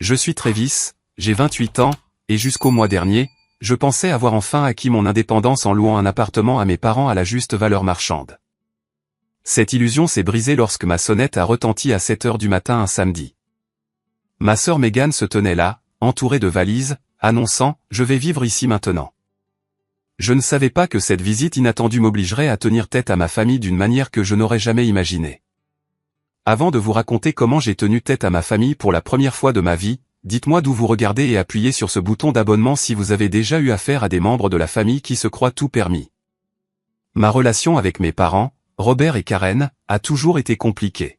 Je suis Travis, j'ai 28 ans, et jusqu'au mois dernier, je pensais avoir enfin acquis mon indépendance en louant un appartement à mes parents à la juste valeur marchande. Cette illusion s'est brisée lorsque ma sonnette a retenti à 7 heures du matin un samedi. Ma sœur Megan se tenait là, entourée de valises, annonçant « Je vais vivre ici maintenant ». Je ne savais pas que cette visite inattendue m'obligerait à tenir tête à ma famille d'une manière que je n'aurais jamais imaginée. Avant de vous raconter comment j'ai tenu tête à ma famille pour la première fois de ma vie, dites-moi d'où vous regardez et appuyez sur ce bouton d'abonnement si vous avez déjà eu affaire à des membres de la famille qui se croient tout permis. Ma relation avec mes parents, Robert et Karen, a toujours été compliquée.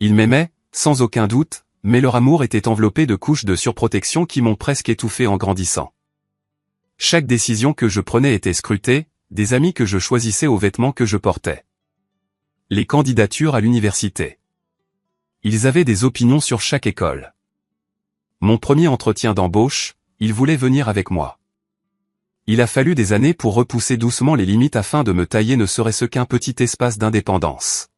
Ils m'aimaient, sans aucun doute, mais leur amour était enveloppé de couches de surprotection qui m'ont presque étouffé en grandissant. Chaque décision que je prenais était scrutée, des amis que je choisissais aux vêtements que je portais. Les candidatures à l'université. Ils avaient des opinions sur chaque école. Mon premier entretien d'embauche, ils voulaient venir avec moi. Il a fallu des années pour repousser doucement les limites afin de me tailler ne serait-ce qu'un petit espace d'indépendance.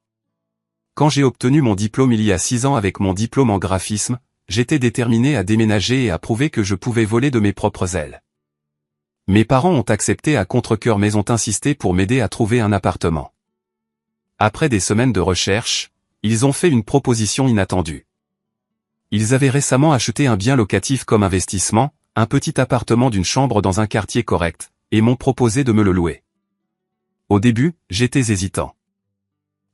Quand j'ai obtenu mon diplôme il y a 6 ans avec mon diplôme en graphisme, j'étais déterminé à déménager et à prouver que je pouvais voler de mes propres ailes. Mes parents ont accepté à contre-cœur mais ont insisté pour m'aider à trouver un appartement. Après des semaines de recherche, ils ont fait une proposition inattendue. Ils avaient récemment acheté un bien locatif comme investissement, un petit appartement d'une chambre dans un quartier correct, et m'ont proposé de me le louer. Au début, j'étais hésitant.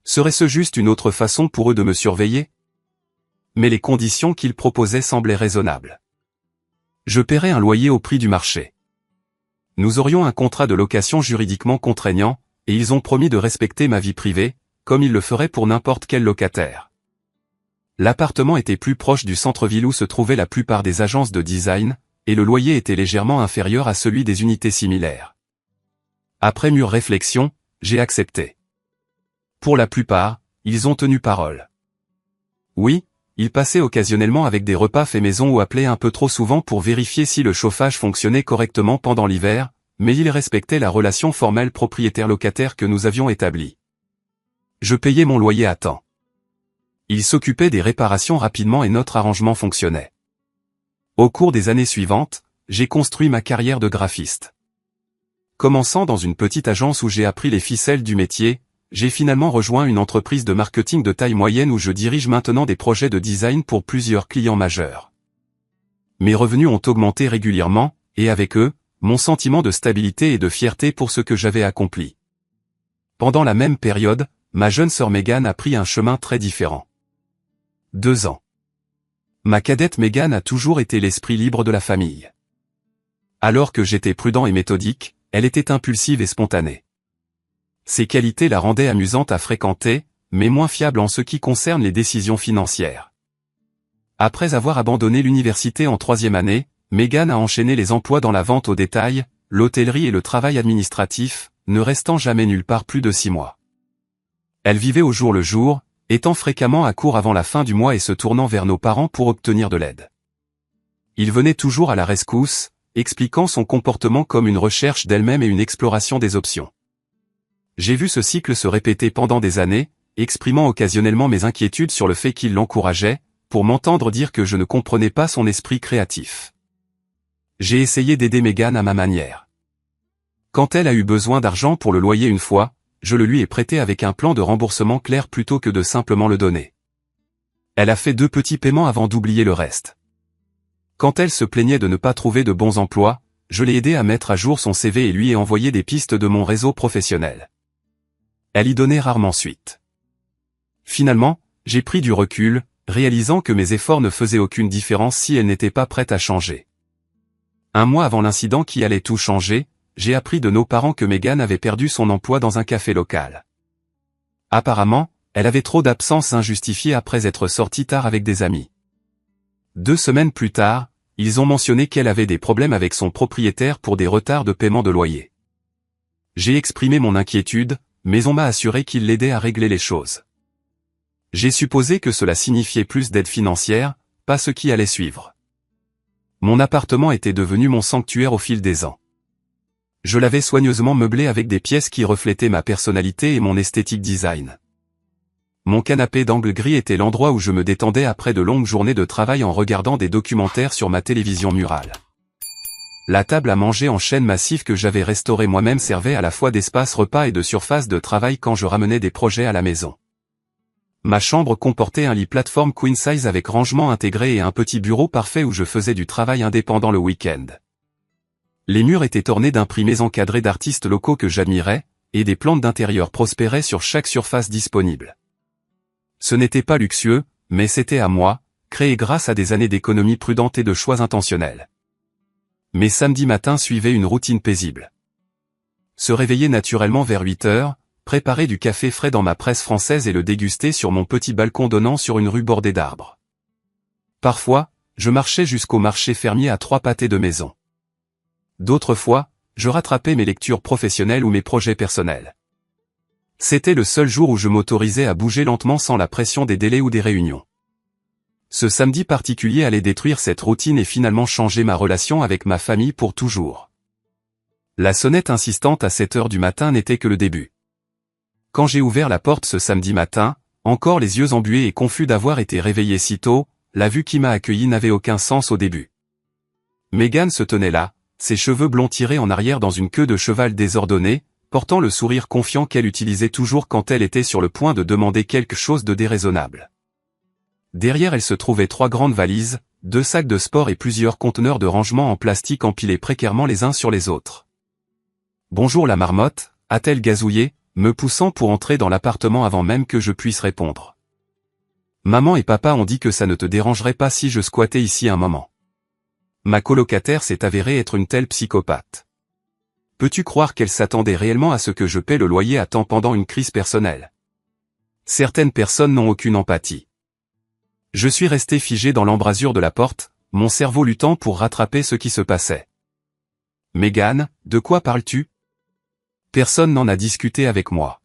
Serait-ce juste une autre façon pour eux de me surveiller? Mais les conditions qu'ils proposaient semblaient raisonnables. Je paierais un loyer au prix du marché. Nous aurions un contrat de location juridiquement contraignant, et ils ont promis de respecter ma vie privée, comme ils le feraient pour n'importe quel locataire. L'appartement était plus proche du centre-ville où se trouvaient la plupart des agences de design, et le loyer était légèrement inférieur à celui des unités similaires. Après mûre réflexion, j'ai accepté. Pour la plupart, ils ont tenu parole. Oui, ils passaient occasionnellement avec des repas faits maison ou appelaient un peu trop souvent pour vérifier si le chauffage fonctionnait correctement pendant l'hiver, mais ils respectaient la relation formelle propriétaire-locataire que nous avions établie. Je payais mon loyer à temps. Ils s'occupaient des réparations rapidement et notre arrangement fonctionnait. Au cours des années suivantes, j'ai construit ma carrière de graphiste. Commençant dans une petite agence où j'ai appris les ficelles du métier, j'ai finalement rejoint une entreprise de marketing de taille moyenne où je dirige maintenant des projets de design pour plusieurs clients majeurs. Mes revenus ont augmenté régulièrement, et avec eux, mon sentiment de stabilité et de fierté pour ce que j'avais accompli. Pendant la même période, ma jeune sœur Megan a pris un chemin très différent. 2 ans. Ma cadette Megan a toujours été l'esprit libre de la famille. Alors que j'étais prudent et méthodique, elle était impulsive et spontanée. Ces qualités la rendaient amusante à fréquenter, mais moins fiable en ce qui concerne les décisions financières. Après avoir abandonné l'université en 3e année, Megan a enchaîné les emplois dans la vente au détail, l'hôtellerie et le travail administratif, ne restant jamais nulle part plus de 6 mois. Elle vivait au jour le jour, étant fréquemment à court avant la fin du mois et se tournant vers nos parents pour obtenir de l'aide. Ils venaient toujours à la rescousse, expliquant son comportement comme une recherche d'elle-même et une exploration des options. J'ai vu ce cycle se répéter pendant des années, exprimant occasionnellement mes inquiétudes sur le fait qu'il l'encourageait, pour m'entendre dire que je ne comprenais pas son esprit créatif. J'ai essayé d'aider Megan à ma manière. Quand elle a eu besoin d'argent pour le loyer une fois, je le lui ai prêté avec un plan de remboursement clair plutôt que de simplement le donner. Elle a fait 2 petits paiements avant d'oublier le reste. Quand elle se plaignait de ne pas trouver de bons emplois, je l'ai aidé à mettre à jour son CV et lui ai envoyé des pistes de mon réseau professionnel. Elle y donnait rarement suite. Finalement, j'ai pris du recul, réalisant que mes efforts ne faisaient aucune différence si elle n'était pas prête à changer. 1 mois avant l'incident qui allait tout changer, j'ai appris de nos parents que Megan avait perdu son emploi dans un café local. Apparemment, elle avait trop d'absences injustifiées après être sortie tard avec des amis. 2 semaines plus tard, ils ont mentionné qu'elle avait des problèmes avec son propriétaire pour des retards de paiement de loyer. J'ai exprimé mon inquiétude, mais on m'a assuré qu'il l'aidait à régler les choses. J'ai supposé que cela signifiait plus d'aide financière, pas ce qui allait suivre. Mon appartement était devenu mon sanctuaire au fil des ans. Je l'avais soigneusement meublé avec des pièces qui reflétaient ma personnalité et mon esthétique design. Mon canapé d'angle gris était l'endroit où je me détendais après de longues journées de travail en regardant des documentaires sur ma télévision murale. La table à manger en chêne massif que j'avais restaurée moi-même servait à la fois d'espace repas et de surface de travail quand je ramenais des projets à la maison. Ma chambre comportait un lit plateforme queen size avec rangement intégré et un petit bureau parfait où je faisais du travail indépendant le week-end. Les murs étaient ornés d'imprimés encadrés d'artistes locaux que j'admirais, et des plantes d'intérieur prospéraient sur chaque surface disponible. Ce n'était pas luxueux, mais c'était à moi, créé grâce à des années d'économie prudente et de choix intentionnels. Mes samedis matins suivaient une routine paisible. Se réveiller naturellement vers 8 heures, préparer du café frais dans ma presse française et le déguster sur mon petit balcon donnant sur une rue bordée d'arbres. Parfois, je marchais jusqu'au marché fermier à 3 pâtés de maison. D'autres fois, je rattrapais mes lectures professionnelles ou mes projets personnels. C'était le seul jour où je m'autorisais à bouger lentement sans la pression des délais ou des réunions. Ce samedi particulier allait détruire cette routine et finalement changer ma relation avec ma famille pour toujours. La sonnette insistante à 7 heures du matin n'était que le début. Quand j'ai ouvert la porte ce samedi matin, encore les yeux embués et confus d'avoir été réveillé si tôt, la vue qui m'a accueilli n'avait aucun sens au début. Mégane se tenait là, ses cheveux blonds tirés en arrière dans une queue de cheval désordonnée, portant le sourire confiant qu'elle utilisait toujours quand elle était sur le point de demander quelque chose de déraisonnable. Derrière elle se trouvaient 3 grandes valises, 2 sacs de sport et plusieurs conteneurs de rangement en plastique empilés précairement les uns sur les autres. « Bonjour la marmotte », a-t-elle gazouillé, me poussant pour entrer dans l'appartement avant même que je puisse répondre. « Maman et papa ont dit que ça ne te dérangerait pas si je squattais ici un moment. » Ma colocataire s'est avérée être une telle psychopathe. Peux-tu croire qu'elle s'attendait réellement à ce que je paie le loyer à temps pendant une crise personnelle? Certaines personnes n'ont aucune empathie. Je suis resté figé dans l'embrasure de la porte, mon cerveau luttant pour rattraper ce qui se passait. « Mégane, de quoi parles-tu ? » Personne n'en a discuté avec moi.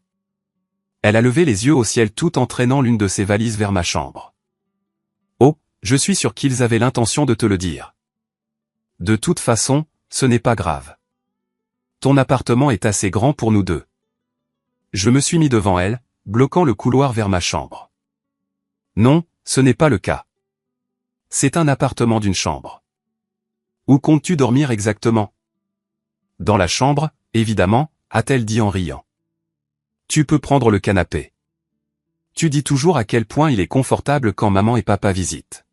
Elle a levé les yeux au ciel tout en traînant l'une de ses valises vers ma chambre. « Oh, je suis sûr qu'ils avaient l'intention de te le dire. De toute façon, ce n'est pas grave. Ton appartement est assez grand pour nous deux. » Je me suis mis devant elle, bloquant le couloir vers ma chambre. « Non, ce n'est pas le cas. C'est un appartement d'une chambre. Où comptes-tu dormir exactement ? » Dans la chambre, évidemment, a-t-elle dit en riant. Tu peux prendre le canapé. Tu dis toujours à quel point il est confortable quand maman et papa visitent.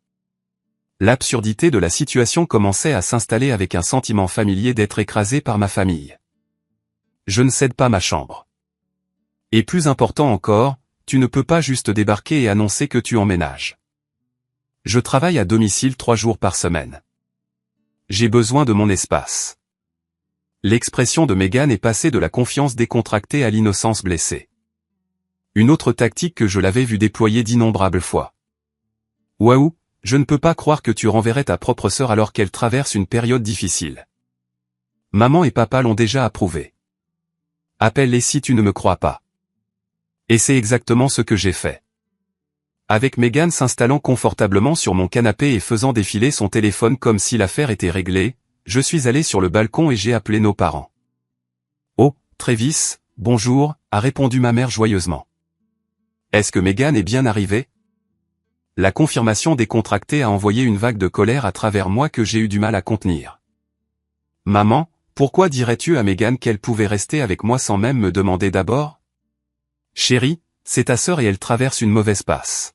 L'absurdité de la situation commençait à s'installer avec un sentiment familier d'être écrasé par ma famille. Je ne cède pas ma chambre. Et plus important encore, tu ne peux pas juste débarquer et annoncer que tu emménages. Je travaille à domicile 3 jours par semaine. J'ai besoin de mon espace. L'expression de Mégane est passée de la confiance décontractée à l'innocence blessée. Une autre tactique que je l'avais vue déployer d'innombrables fois. Waouh, je ne peux pas croire que tu renverrais ta propre sœur alors qu'elle traverse une période difficile. Maman et papa l'ont déjà approuvé. Appelle-les si tu ne me crois pas. Et c'est exactement ce que j'ai fait. Avec Mégane s'installant confortablement sur mon canapé et faisant défiler son téléphone comme si l'affaire était réglée, je suis allé sur le balcon et j'ai appelé nos parents. « Oh, Travis, bonjour », a répondu ma mère joyeusement. « Est-ce que Mégane est bien arrivée ?» La confirmation décontractée a envoyé une vague de colère à travers moi que j'ai eu du mal à contenir. « Maman, pourquoi dirais-tu à Mégane qu'elle pouvait rester avec moi sans même me demander d'abord ? Chérie, c'est ta sœur et elle traverse une mauvaise passe. »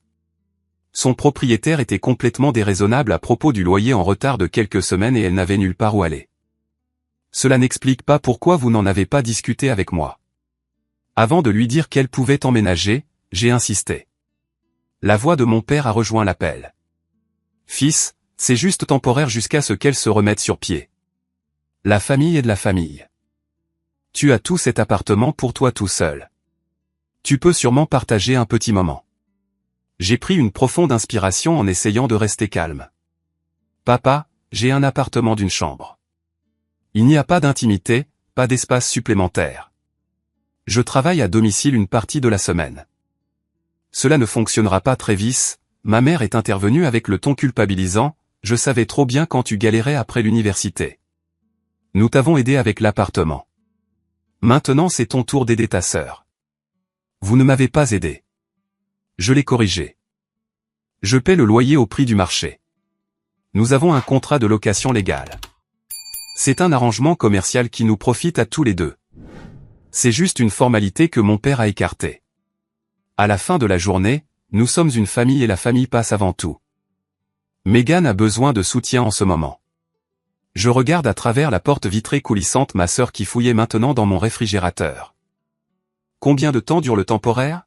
Son propriétaire était complètement déraisonnable à propos du loyer en retard de quelques semaines et elle n'avait nulle part où aller. Cela n'explique pas pourquoi vous n'en avez pas discuté avec moi. Avant de lui dire qu'elle pouvait emménager, j'ai insisté. La voix de mon père a rejoint l'appel. Fils, c'est juste temporaire jusqu'à ce qu'elle se remette sur pied. La famille est de la famille. Tu as tout cet appartement pour toi tout seul. Tu peux sûrement partager un petit moment. J'ai pris une profonde inspiration en essayant de rester calme. Papa, j'ai un appartement d'une chambre. Il n'y a pas d'intimité, pas d'espace supplémentaire. Je travaille à domicile une partie de la semaine. Cela ne fonctionnera pas Travis, ma mère est intervenue avec le ton culpabilisant, je savais trop bien quand tu galérais après l'université. Nous t'avons aidé avec l'appartement. Maintenant c'est ton tour d'aider ta sœur. Vous ne m'avez pas aidé. Je l'ai corrigé. Je paie le loyer au prix du marché. Nous avons un contrat de location légal. C'est un arrangement commercial qui nous profite à tous les deux. C'est juste une formalité que mon père a écartée. À la fin de la journée, nous sommes une famille et la famille passe avant tout. Megan a besoin de soutien en ce moment. Je regarde à travers la porte vitrée coulissante ma sœur qui fouillait maintenant dans mon réfrigérateur. Combien de temps dure le temporaire?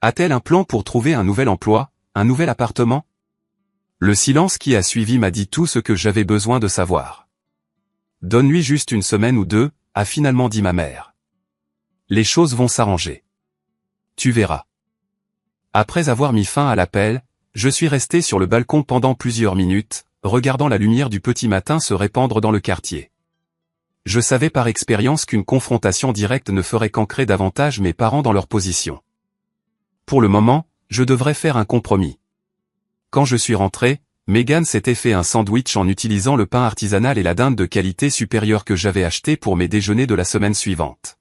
A-t-elle un plan pour trouver un nouvel emploi, un nouvel appartement? Le silence qui a suivi m'a dit tout ce que j'avais besoin de savoir. Donne-lui juste une semaine ou deux, a finalement dit ma mère. Les choses vont s'arranger. Tu verras. Après avoir mis fin à l'appel, je suis resté sur le balcon pendant plusieurs minutes, regardant la lumière du petit matin se répandre dans le quartier. Je savais par expérience qu'une confrontation directe ne ferait qu'ancrer davantage mes parents dans leur position. Pour le moment, je devrais faire un compromis. Quand je suis rentré, Megan s'était fait un sandwich en utilisant le pain artisanal et la dinde de qualité supérieure que j'avais acheté pour mes déjeuners de la semaine suivante.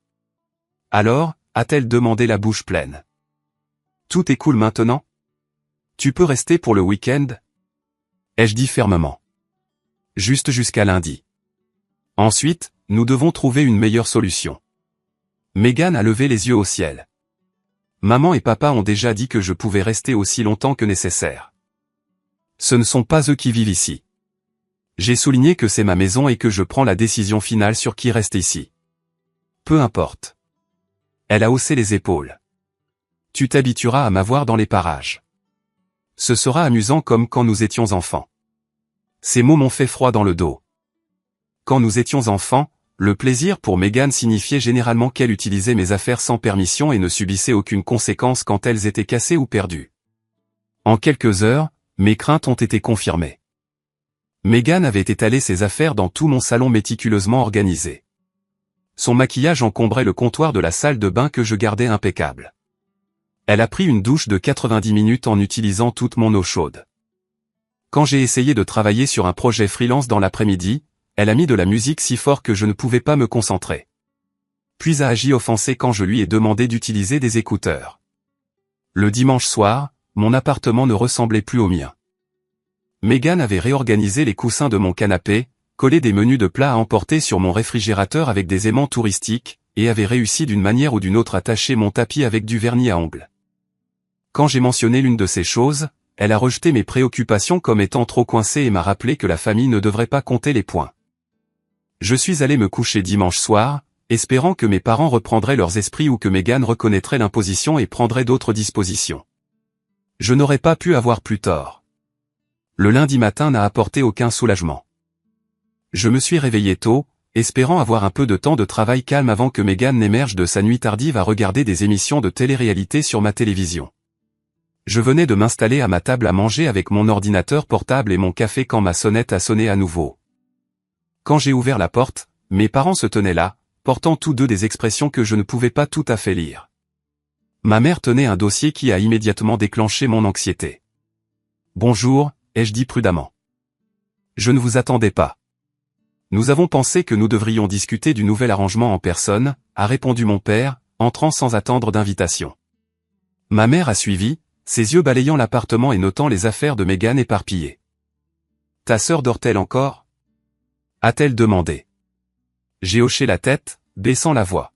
Alors, a-t-elle demandé la bouche pleine. Tout est cool maintenant? Tu peux rester pour le week-end? Ai-je dit fermement. Juste jusqu'à lundi. Ensuite, nous devons trouver une meilleure solution. Megan a levé les yeux au ciel. Maman et papa ont déjà dit que je pouvais rester aussi longtemps que nécessaire. Ce ne sont pas eux qui vivent ici. J'ai souligné que c'est ma maison et que je prends la décision finale sur qui reste ici. Peu importe. Elle a haussé les épaules. Tu t'habitueras à m'avoir dans les parages. Ce sera amusant comme quand nous étions enfants. Ces mots m'ont fait froid dans le dos. Quand nous étions enfants, le plaisir pour Megan signifiait généralement qu'elle utilisait mes affaires sans permission et ne subissait aucune conséquence quand elles étaient cassées ou perdues. En quelques heures, mes craintes ont été confirmées. Megan avait étalé ses affaires dans tout mon salon méticuleusement organisé. Son maquillage encombrait le comptoir de la salle de bain que je gardais impeccable. Elle a pris une douche de 90 minutes en utilisant toute mon eau chaude. Quand j'ai essayé de travailler sur un projet freelance dans l'après-midi, elle a mis de la musique si fort que je ne pouvais pas me concentrer. Puis a agi offensée quand je lui ai demandé d'utiliser des écouteurs. Le dimanche soir, mon appartement ne ressemblait plus au mien. Megan avait réorganisé les coussins de mon canapé, collé des menus de plats à emporter sur mon réfrigérateur avec des aimants touristiques, et avait réussi d'une manière ou d'une autre à tacher mon tapis avec du vernis à ongles. Quand j'ai mentionné l'une de ces choses, elle a rejeté mes préoccupations comme étant trop coincées et m'a rappelé que la famille ne devrait pas compter les points. Je suis allé me coucher dimanche soir, espérant que mes parents reprendraient leurs esprits ou que Megan reconnaîtrait l'imposition et prendrait d'autres dispositions. Je n'aurais pas pu avoir plus tort. Le lundi matin n'a apporté aucun soulagement. Je me suis réveillé tôt, espérant avoir un peu de temps de travail calme avant que Megan n'émerge de sa nuit tardive à regarder des émissions de télé-réalité sur ma télévision. Je venais de m'installer à ma table à manger avec mon ordinateur portable et mon café quand ma sonnette a sonné à nouveau. Quand j'ai ouvert la porte, mes parents se tenaient là, portant tous deux des expressions que je ne pouvais pas tout à fait lire. Ma mère tenait un dossier qui a immédiatement déclenché mon anxiété. « Bonjour », ai-je dit prudemment. « Je ne vous attendais pas. » « Nous avons pensé que nous devrions discuter du nouvel arrangement en personne, a répondu mon père, entrant sans attendre d'invitation. Ma mère a suivi, ses yeux balayant l'appartement et notant les affaires de Megan éparpillées. « Ta sœur dort-elle encore ?» a-t-elle demandé. J'ai hoché la tête, baissant la voix.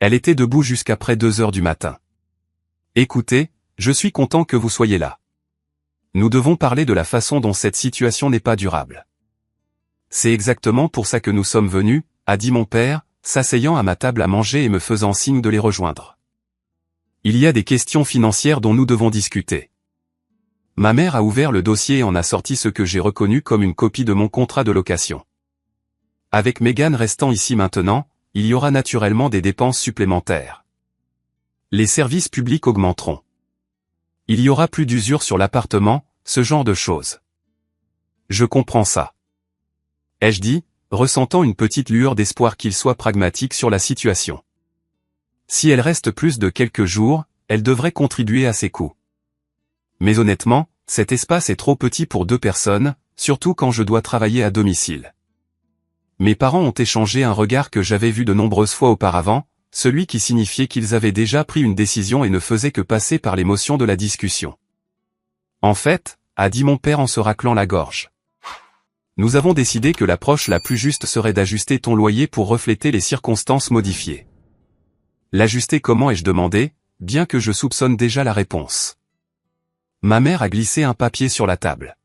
Elle était debout jusqu'après 2 heures du matin. « Écoutez, je suis content que vous soyez là. Nous devons parler de la façon dont cette situation n'est pas durable. » C'est exactement pour ça que nous sommes venus, a dit mon père, s'asseyant à ma table à manger et me faisant signe de les rejoindre. Il y a des questions financières dont nous devons discuter. Ma mère a ouvert le dossier et en a sorti ce que j'ai reconnu comme une copie de mon contrat de location. Avec Megan restant ici maintenant, il y aura naturellement des dépenses supplémentaires. Les services publics augmenteront. Il y aura plus d'usure sur l'appartement, ce genre de choses. Je comprends ça. Ai-je dit, ressentant une petite lueur d'espoir qu'il soit pragmatique sur la situation. Si elle reste plus de quelques jours, elle devrait contribuer à ses coûts. Mais honnêtement, cet espace est trop petit pour 2 personnes, surtout quand je dois travailler à domicile. Mes parents ont échangé un regard que j'avais vu de nombreuses fois auparavant, celui qui signifiait qu'ils avaient déjà pris une décision et ne faisaient que passer par l'émotion de la discussion. En fait, a dit mon père en se raclant la gorge. Nous avons décidé que l'approche la plus juste serait d'ajuster ton loyer pour refléter les circonstances modifiées. L'ajuster comment, ai-je demandé, bien que je soupçonne déjà la réponse. Ma mère a glissé un papier sur la table.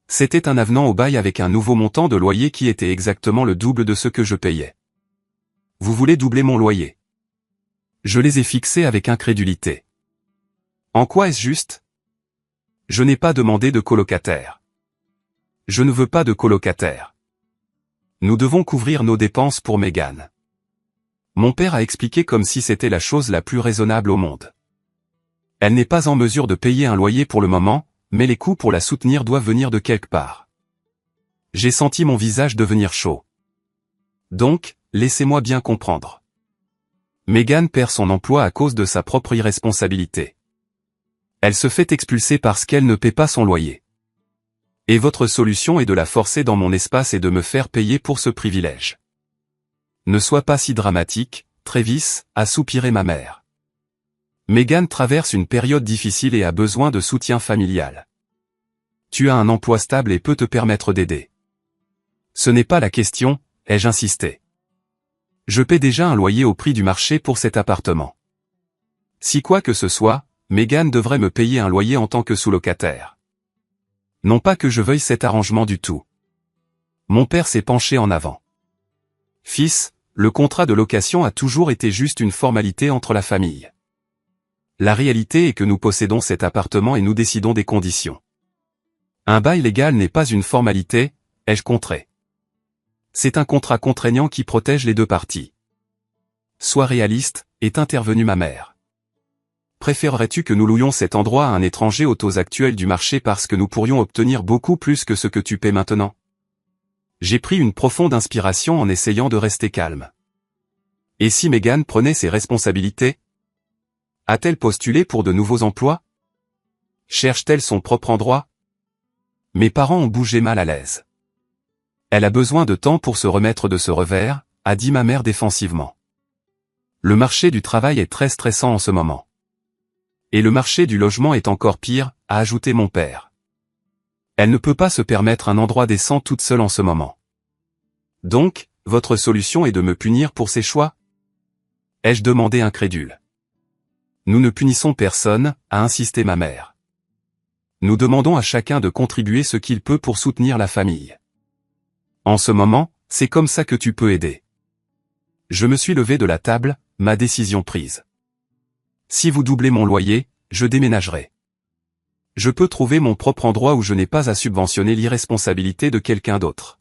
C'était un avenant au bail avec un nouveau montant de loyer qui était exactement le double de ce que je payais. Vous voulez doubler mon loyer? Je les ai fixés avec incrédulité. En quoi est-ce juste? Je n'ai pas demandé de colocataire. Je ne veux pas de colocataire. Nous devons couvrir nos dépenses pour Mégane. Mon père a expliqué comme si c'était la chose la plus raisonnable au monde. Elle n'est pas en mesure de payer un loyer pour le moment, mais les coûts pour la soutenir doivent venir de quelque part. J'ai senti mon visage devenir chaud. Donc, laissez-moi bien comprendre. Mégane perd son emploi à cause de sa propre irresponsabilité. Elle se fait expulser parce qu'elle ne paie pas son loyer. Et votre solution est de la forcer dans mon espace et de me faire payer pour ce privilège. Ne sois pas si dramatique, Travis, a soupiré ma mère. Mégane traverse une période difficile et a besoin de soutien familial. Tu as un emploi stable et peut te permettre d'aider. Ce n'est pas la question, ai-je insisté. Je paie déjà un loyer au prix du marché pour cet appartement. Si quoi que ce soit, Mégane devrait me payer un loyer en tant que sous-locataire. Non pas que je veuille cet arrangement du tout. Mon père s'est penché en avant. Fils, le contrat de location a toujours été juste une formalité entre la famille. La réalité est que nous possédons cet appartement et nous décidons des conditions. Un bail légal n'est pas une formalité, ai-je contré. C'est un contrat contraignant qui protège les deux parties. Sois réaliste, est intervenue ma mère. Préférerais-tu que nous louions cet endroit à un étranger aux taux actuels du marché parce que nous pourrions obtenir beaucoup plus que ce que tu paies maintenant? J'ai pris une profonde inspiration en essayant de rester calme. Et si Mégane prenait ses responsabilités? A-t-elle postulé pour de nouveaux emplois? Cherche-t-elle son propre endroit? Mes parents ont bougé mal à l'aise. Elle a besoin de temps pour se remettre de ce revers, a dit ma mère défensivement. Le marché du travail est très stressant en ce moment. Et le marché du logement est encore pire, a ajouté mon père. Elle ne peut pas se permettre un endroit décent toute seule en ce moment. Donc, votre solution est de me punir pour ses choix? Ai-je demandé incrédule. Nous ne punissons personne, a insisté ma mère. Nous demandons à chacun de contribuer ce qu'il peut pour soutenir la famille. En ce moment, c'est comme ça que tu peux aider. Je me suis levé de la table, ma décision prise. Si vous doublez mon loyer, je déménagerai. Je peux trouver mon propre endroit où je n'ai pas à subventionner l'irresponsabilité de quelqu'un d'autre.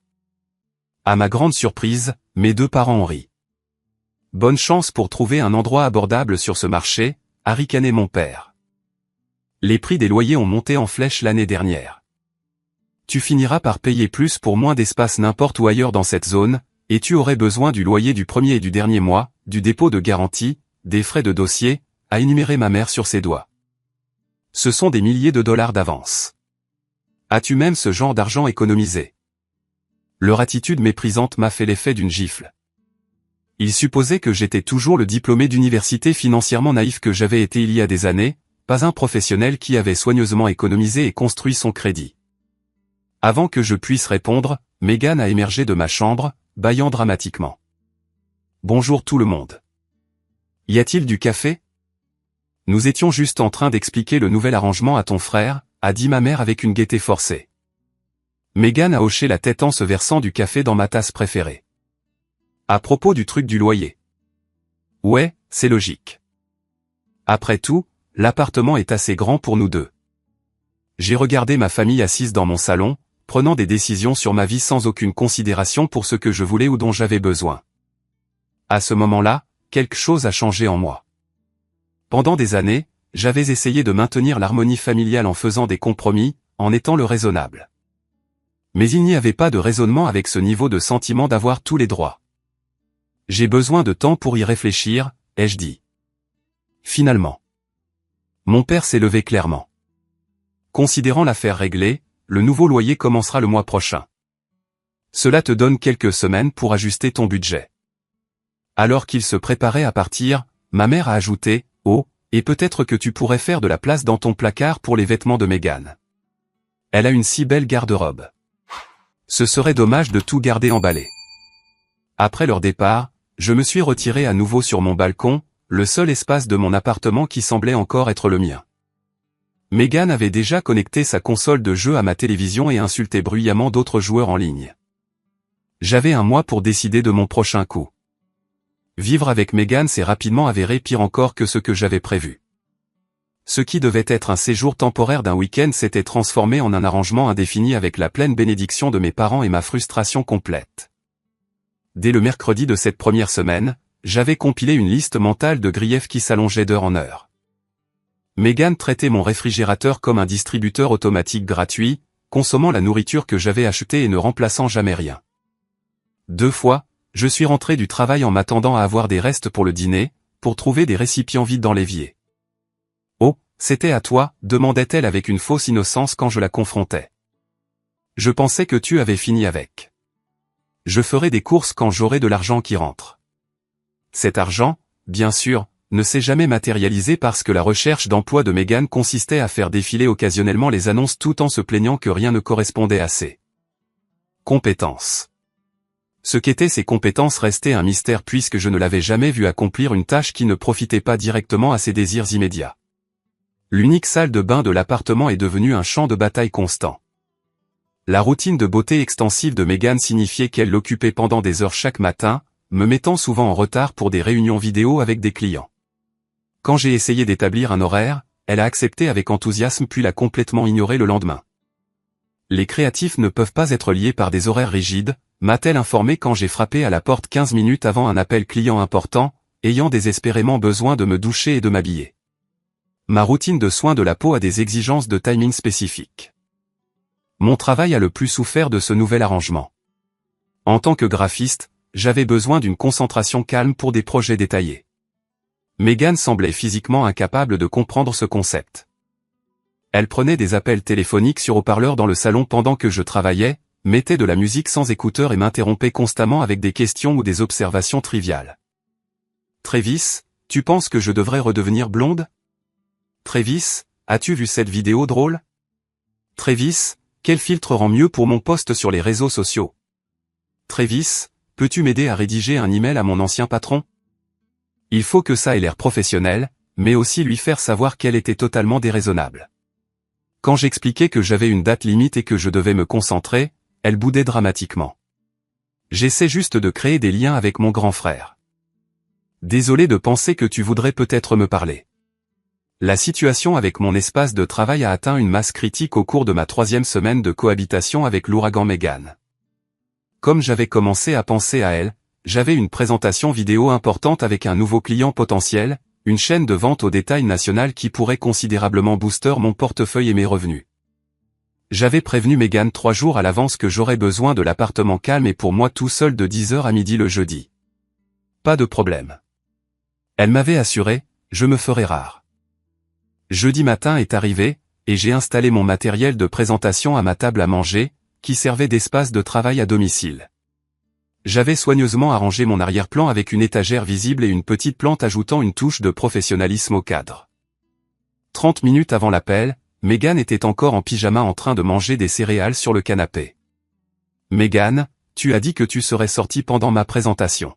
À ma grande surprise, mes deux parents ont ri. Bonne chance pour trouver un endroit abordable sur ce marché, a ricané mon père. Les prix des loyers ont monté en flèche l'année dernière. Tu finiras par payer plus pour moins d'espace n'importe où ailleurs dans cette zone, et tu aurais besoin du loyer du premier et du dernier mois, du dépôt de garantie, des frais de dossier, a énuméré ma mère sur ses doigts. Ce sont des milliers de dollars d'avance. As-tu même ce genre d'argent économisé? Leur attitude méprisante m'a fait l'effet d'une gifle. Ils supposaient que j'étais toujours le diplômé d'université financièrement naïf que j'avais été il y a des années, pas un professionnel qui avait soigneusement économisé et construit son crédit. Avant que je puisse répondre, Mégane a émergé de ma chambre, bâillant dramatiquement. Bonjour tout le monde. Y a-t-il du café? Nous étions juste en train d'expliquer le nouvel arrangement à ton frère, a dit ma mère avec une gaieté forcée. Mégane a hoché la tête en se versant du café dans ma tasse préférée. À propos du truc du loyer. Ouais, c'est logique. Après tout, l'appartement est assez grand pour nous deux. J'ai regardé ma famille assise dans mon salon, prenant des décisions sur ma vie sans aucune considération pour ce que je voulais ou dont j'avais besoin. À ce moment-là, quelque chose a changé en moi. Pendant des années, j'avais essayé de maintenir l'harmonie familiale en faisant des compromis, en étant le raisonnable. Mais il n'y avait pas de raisonnement avec ce niveau de sentiment d'avoir tous les droits. J'ai besoin de temps pour y réfléchir, ai-je dit. Finalement. Mon père s'est levé clairement. Considérant l'affaire réglée, le nouveau loyer commencera le mois prochain. Cela te donne quelques semaines pour ajuster ton budget. Alors qu'il se préparait à partir, ma mère a ajouté « Oh, et peut-être que tu pourrais faire de la place dans ton placard pour les vêtements de Meghan. Elle a une si belle garde-robe. Ce serait dommage de tout garder emballé. » Après leur départ, je me suis retiré à nouveau sur mon balcon, le seul espace de mon appartement qui semblait encore être le mien. Meghan avait déjà connecté sa console de jeu à ma télévision et insulté bruyamment d'autres joueurs en ligne. J'avais un mois pour décider de mon prochain coup. Vivre avec Meghan s'est rapidement avéré pire encore que ce que j'avais prévu. Ce qui devait être un séjour temporaire d'un week-end s'était transformé en un arrangement indéfini avec la pleine bénédiction de mes parents et ma frustration complète. Dès le mercredi de cette première semaine, j'avais compilé une liste mentale de griefs qui s'allongeait d'heure en heure. Meghan traitait mon réfrigérateur comme un distributeur automatique gratuit, consommant la nourriture que j'avais achetée et ne remplaçant jamais rien. 2 fois, je suis rentré du travail en m'attendant à avoir des restes pour le dîner, pour trouver des récipients vides dans l'évier. « Oh, c'était à toi » demandait-elle avec une fausse innocence quand je la confrontais. « Je pensais que tu avais fini avec. Je ferai des courses quand j'aurai de l'argent qui rentre. » Cet argent, bien sûr, ne s'est jamais matérialisé parce que la recherche d'emploi de Meghan consistait à faire défiler occasionnellement les annonces tout en se plaignant que rien ne correspondait à ses compétences. Ce qu'étaient ces compétences restait un mystère puisque je ne l'avais jamais vu accomplir une tâche qui ne profitait pas directement à ses désirs immédiats. L'unique salle de bain de l'appartement est devenue un champ de bataille constant. La routine de beauté extensive de Meghan signifiait qu'elle l'occupait pendant des heures chaque matin, me mettant souvent en retard pour des réunions vidéo avec des clients. Quand j'ai essayé d'établir un horaire, elle a accepté avec enthousiasme puis l'a complètement ignoré le lendemain. Les créatifs ne peuvent pas être liés par des horaires rigides, m'a-t-elle informé quand j'ai frappé à la porte 15 minutes avant un appel client important, ayant désespérément besoin de me doucher et de m'habiller. Ma routine de soins de la peau a des exigences de timing spécifiques. Mon travail a le plus souffert de ce nouvel arrangement. En tant que graphiste, j'avais besoin d'une concentration calme pour des projets détaillés. Meghan semblait physiquement incapable de comprendre ce concept. Elle prenait des appels téléphoniques sur haut-parleur dans le salon pendant que je travaillais, mettait de la musique sans écouteurs et m'interrompait constamment avec des questions ou des observations triviales. « Travis, tu penses que je devrais redevenir blonde ? Travis, as-tu vu cette vidéo drôle ? Travis, quel filtre rend mieux pour mon post sur les réseaux sociaux ? Travis, peux-tu m'aider à rédiger un email à mon ancien patron ? » Il faut que ça ait l'air professionnel, mais aussi lui faire savoir qu'elle était totalement déraisonnable. Quand j'expliquais que j'avais une date limite et que je devais me concentrer, elle boudait dramatiquement. J'essaie juste de créer des liens avec mon grand frère. Désolé de penser que tu voudrais peut-être me parler. La situation avec mon espace de travail a atteint une masse critique au cours de ma 3e semaine de cohabitation avec l'ouragan Meghan. Comme j'avais commencé à penser à elle, j'avais une présentation vidéo importante avec un nouveau client potentiel, une chaîne de vente au détail nationale qui pourrait considérablement booster mon portefeuille et mes revenus. J'avais prévenu Meghan 3 jours à l'avance que j'aurais besoin de l'appartement calme et pour moi tout seul de 10h à midi le jeudi. Pas de problème. Elle m'avait assuré, je me ferai rare. Jeudi matin est arrivé, et j'ai installé mon matériel de présentation à ma table à manger, qui servait d'espace de travail à domicile. J'avais soigneusement arrangé mon arrière-plan avec une étagère visible et une petite plante ajoutant une touche de professionnalisme au cadre. 30 minutes avant l'appel, Meghan était encore en pyjama en train de manger des céréales sur le canapé. « Meghan, tu as dit que tu serais sortie pendant ma présentation. »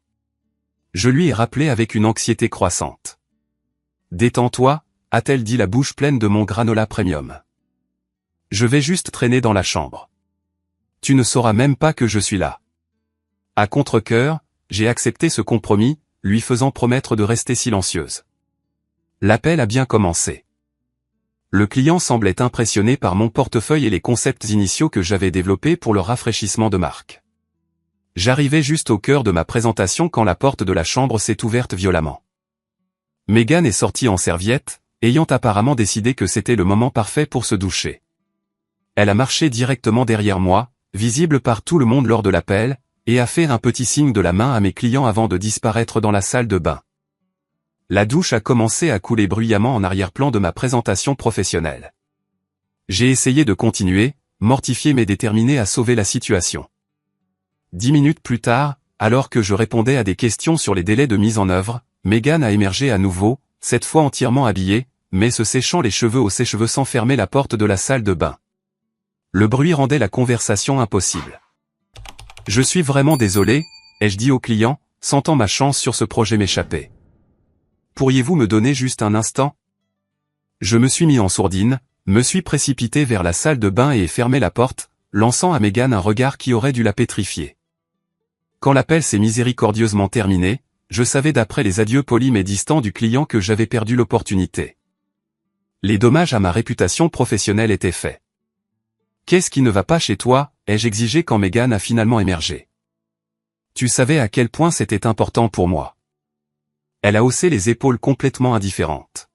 Je lui ai rappelé avec une anxiété croissante. « Détends-toi » a-t-elle dit la bouche pleine de mon granola premium. « Je vais juste traîner dans la chambre. Tu ne sauras même pas que je suis là. » À contre-cœur, j'ai accepté ce compromis, lui faisant promettre de rester silencieuse. L'appel a bien commencé. Le client semblait impressionné par mon portefeuille et les concepts initiaux que j'avais développés pour le rafraîchissement de marque. J'arrivais juste au cœur de ma présentation quand la porte de la chambre s'est ouverte violemment. Meghan est sortie en serviette, ayant apparemment décidé que c'était le moment parfait pour se doucher. Elle a marché directement derrière moi, visible par tout le monde lors de l'appel, et a fait un petit signe de la main à mes clients avant de disparaître dans la salle de bain. La douche a commencé à couler bruyamment en arrière-plan de ma présentation professionnelle. J'ai essayé de continuer, mortifié mais déterminé à sauver la situation. 10 minutes plus tard, alors que je répondais à des questions sur les délais de mise en œuvre, Megan a émergé à nouveau, cette fois entièrement habillée, mais se séchant les cheveux au sèche-cheveux sans fermer la porte de la salle de bain. Le bruit rendait la conversation impossible. « Je suis vraiment désolé », ai-je dit au client, sentant ma chance sur ce projet m'échapper. « Pourriez-vous me donner juste un instant ?» Je me suis mis en sourdine, me suis précipité vers la salle de bain et ai fermé la porte, lançant à Megan un regard qui aurait dû la pétrifier. Quand l'appel s'est miséricordieusement terminé, je savais d'après les adieux polis mais distants du client que j'avais perdu l'opportunité. Les dommages à ma réputation professionnelle étaient faits. « Qu'est-ce qui ne va pas chez toi ?» ai-je exigé quand Megan a finalement émergé. Tu savais à quel point c'était important pour moi. Elle a haussé les épaules complètement indifférente.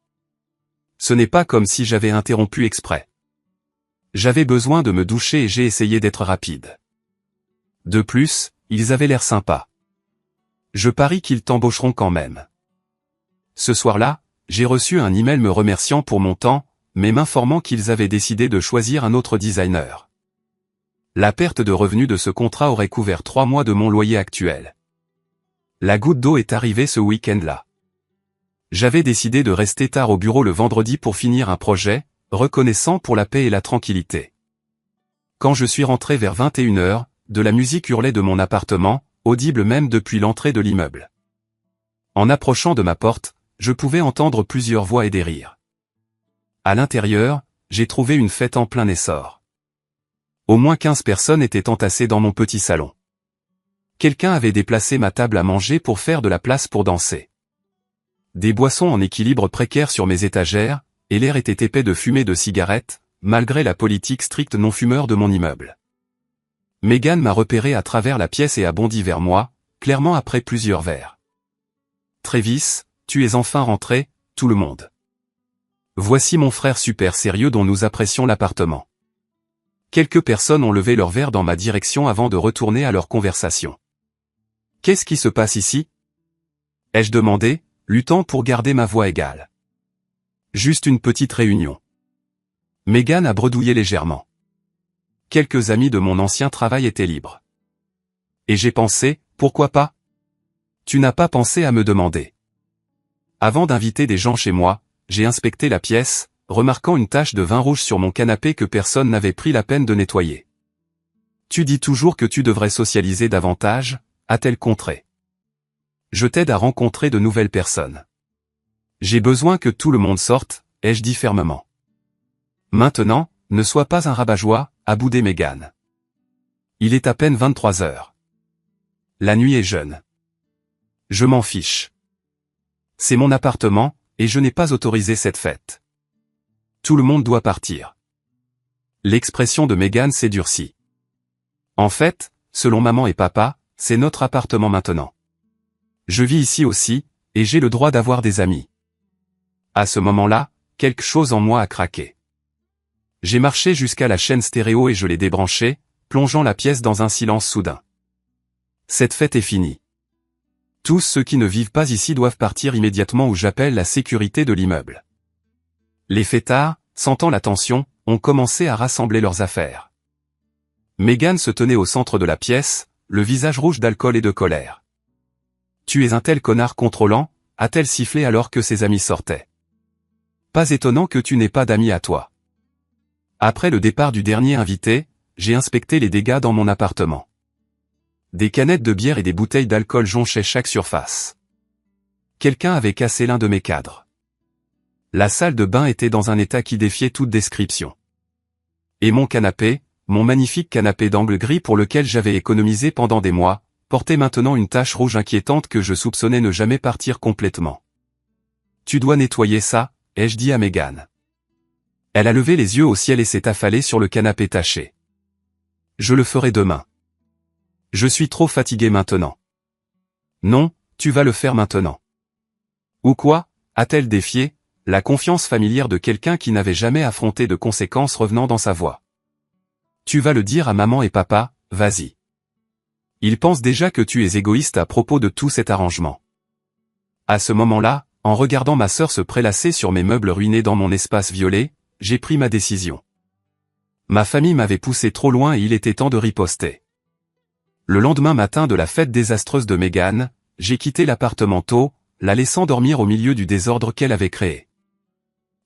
Ce n'est pas comme si j'avais interrompu exprès. J'avais besoin de me doucher et j'ai essayé d'être rapide. De plus, ils avaient l'air sympas. Je parie qu'ils t'embaucheront quand même. Ce soir-là, j'ai reçu un email me remerciant pour mon temps, mais m'informant qu'ils avaient décidé de choisir un autre designer. La perte de revenus de ce contrat aurait couvert 3 mois de mon loyer actuel. La goutte d'eau est arrivée ce week-end-là. J'avais décidé de rester tard au bureau le vendredi pour finir un projet, reconnaissant pour la paix et la tranquillité. Quand je suis rentré vers 21h, de la musique hurlait de mon appartement, audible même depuis l'entrée de l'immeuble. En approchant de ma porte, je pouvais entendre plusieurs voix et des rires. À l'intérieur, j'ai trouvé une fête en plein essor. Au moins 15 personnes étaient entassées dans mon petit salon. Quelqu'un avait déplacé ma table à manger pour faire de la place pour danser. Des boissons en équilibre précaire sur mes étagères, et l'air était épais de fumée de cigarettes, malgré la politique stricte non-fumeur de mon immeuble. Megan m'a repéré à travers la pièce et a bondi vers moi, clairement après plusieurs verres. « Travis, tu es enfin rentré, tout le monde. Voici mon frère super sérieux dont nous apprécions l'appartement. » Quelques personnes ont levé leur verre dans ma direction avant de retourner à leur conversation. « Qu'est-ce qui se passe ici ?» ai-je demandé, luttant pour garder ma voix égale. « Juste une petite réunion. » Megan a bredouillé légèrement. Quelques amis de mon ancien travail étaient libres. Et j'ai pensé, pourquoi pas ? Tu n'as pas pensé à me demander. Avant d'inviter des gens chez moi, j'ai inspecté la pièce, remarquant une tache de vin rouge sur mon canapé que personne n'avait pris la peine de nettoyer. Tu dis toujours que tu devrais socialiser davantage, a-t-elle contré. Je t'aide à rencontrer de nouvelles personnes. J'ai besoin que tout le monde sorte, ai-je dit fermement. Maintenant, ne sois pas un rabat-joie, a boudé Megan. Il est à peine 23 heures. La nuit est jeune. Je m'en fiche. C'est mon appartement, et je n'ai pas autorisé cette fête. Tout le monde doit partir. L'expression de Megan s'est durcie. En fait, selon maman et papa, c'est notre appartement maintenant. Je vis ici aussi, et j'ai le droit d'avoir des amis. À ce moment-là, quelque chose en moi a craqué. J'ai marché jusqu'à la chaîne stéréo et je l'ai débranchée, plongeant la pièce dans un silence soudain. Cette fête est finie. Tous ceux qui ne vivent pas ici doivent partir immédiatement ou j'appelle la sécurité de l'immeuble. Les fêtards, sentant la tension, ont commencé à rassembler leurs affaires. Megan se tenait au centre de la pièce, le visage rouge d'alcool et de colère. « Tu es un tel connard contrôlant », a-t-elle sifflé alors que ses amis sortaient. « Pas étonnant que tu n'aies pas d'amis à toi. » Après le départ du dernier invité, j'ai inspecté les dégâts dans mon appartement. Des canettes de bière et des bouteilles d'alcool jonchaient chaque surface. Quelqu'un avait cassé l'un de mes cadres. La salle de bain était dans un état qui défiait toute description. Et mon canapé, mon magnifique canapé d'angle gris pour lequel j'avais économisé pendant des mois, portait maintenant une tache rouge inquiétante que je soupçonnais ne jamais partir complètement. « Tu dois nettoyer ça », ai-je dit à Megan. Elle a levé les yeux au ciel et s'est affalée sur le canapé taché. « Je le ferai demain. Je suis trop fatigué maintenant. »« Non, tu vas le faire maintenant. »« Ou quoi ?» a-t-elle défié, la confiance familière de quelqu'un qui n'avait jamais affronté de conséquences revenant dans sa voix. « Tu vas le dire à maman et papa, vas-y. Ils pensent déjà que tu es égoïste à propos de tout cet arrangement. » À ce moment-là, en regardant ma sœur se prélasser sur mes meubles ruinés dans mon espace violet, j'ai pris ma décision. Ma famille m'avait poussé trop loin et il était temps de riposter. Le lendemain matin de la fête désastreuse de Megan, j'ai quitté l'appartement tôt, la laissant dormir au milieu du désordre qu'elle avait créé.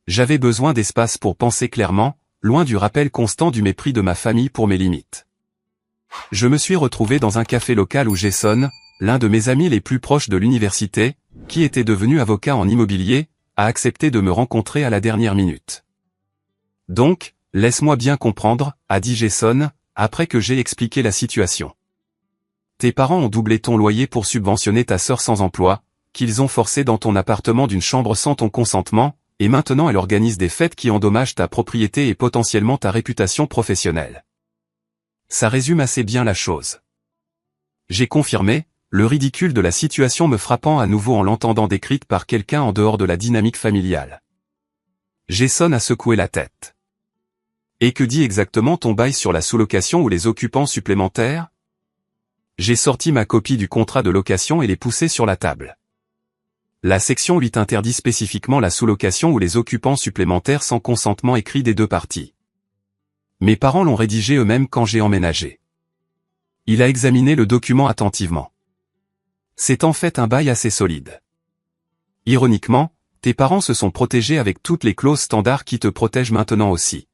J'avais besoin d'espace pour penser clairement, loin du rappel constant du mépris de ma famille pour mes limites. Je me suis retrouvé dans un café local où Jason, l'un de mes amis les plus proches de l'université, qui était devenu avocat en immobilier, a accepté de me rencontrer à la dernière minute. Donc, laisse-moi bien comprendre, a dit Jason, après que j'ai expliqué la situation. Tes parents ont doublé ton loyer pour subventionner ta sœur sans emploi, qu'ils ont forcé dans ton appartement d'une chambre sans ton consentement, et maintenant elle organise des fêtes qui endommagent ta propriété et potentiellement ta réputation professionnelle. Ça résume assez bien la chose. J'ai confirmé, le ridicule de la situation me frappant à nouveau en l'entendant décrite par quelqu'un en dehors de la dynamique familiale. Jason a secoué la tête. Et que dit exactement ton bail sur la sous-location ou les occupants supplémentaires? J'ai sorti ma copie du contrat de location et l'ai poussé sur la table. La section 8 interdit spécifiquement la sous-location ou les occupants supplémentaires sans consentement écrit des deux parties. Mes parents l'ont rédigé eux-mêmes quand j'ai emménagé. Il a examiné le document attentivement. C'est en fait un bail assez solide. Ironiquement, tes parents se sont protégés avec toutes les clauses standards qui te protègent maintenant aussi.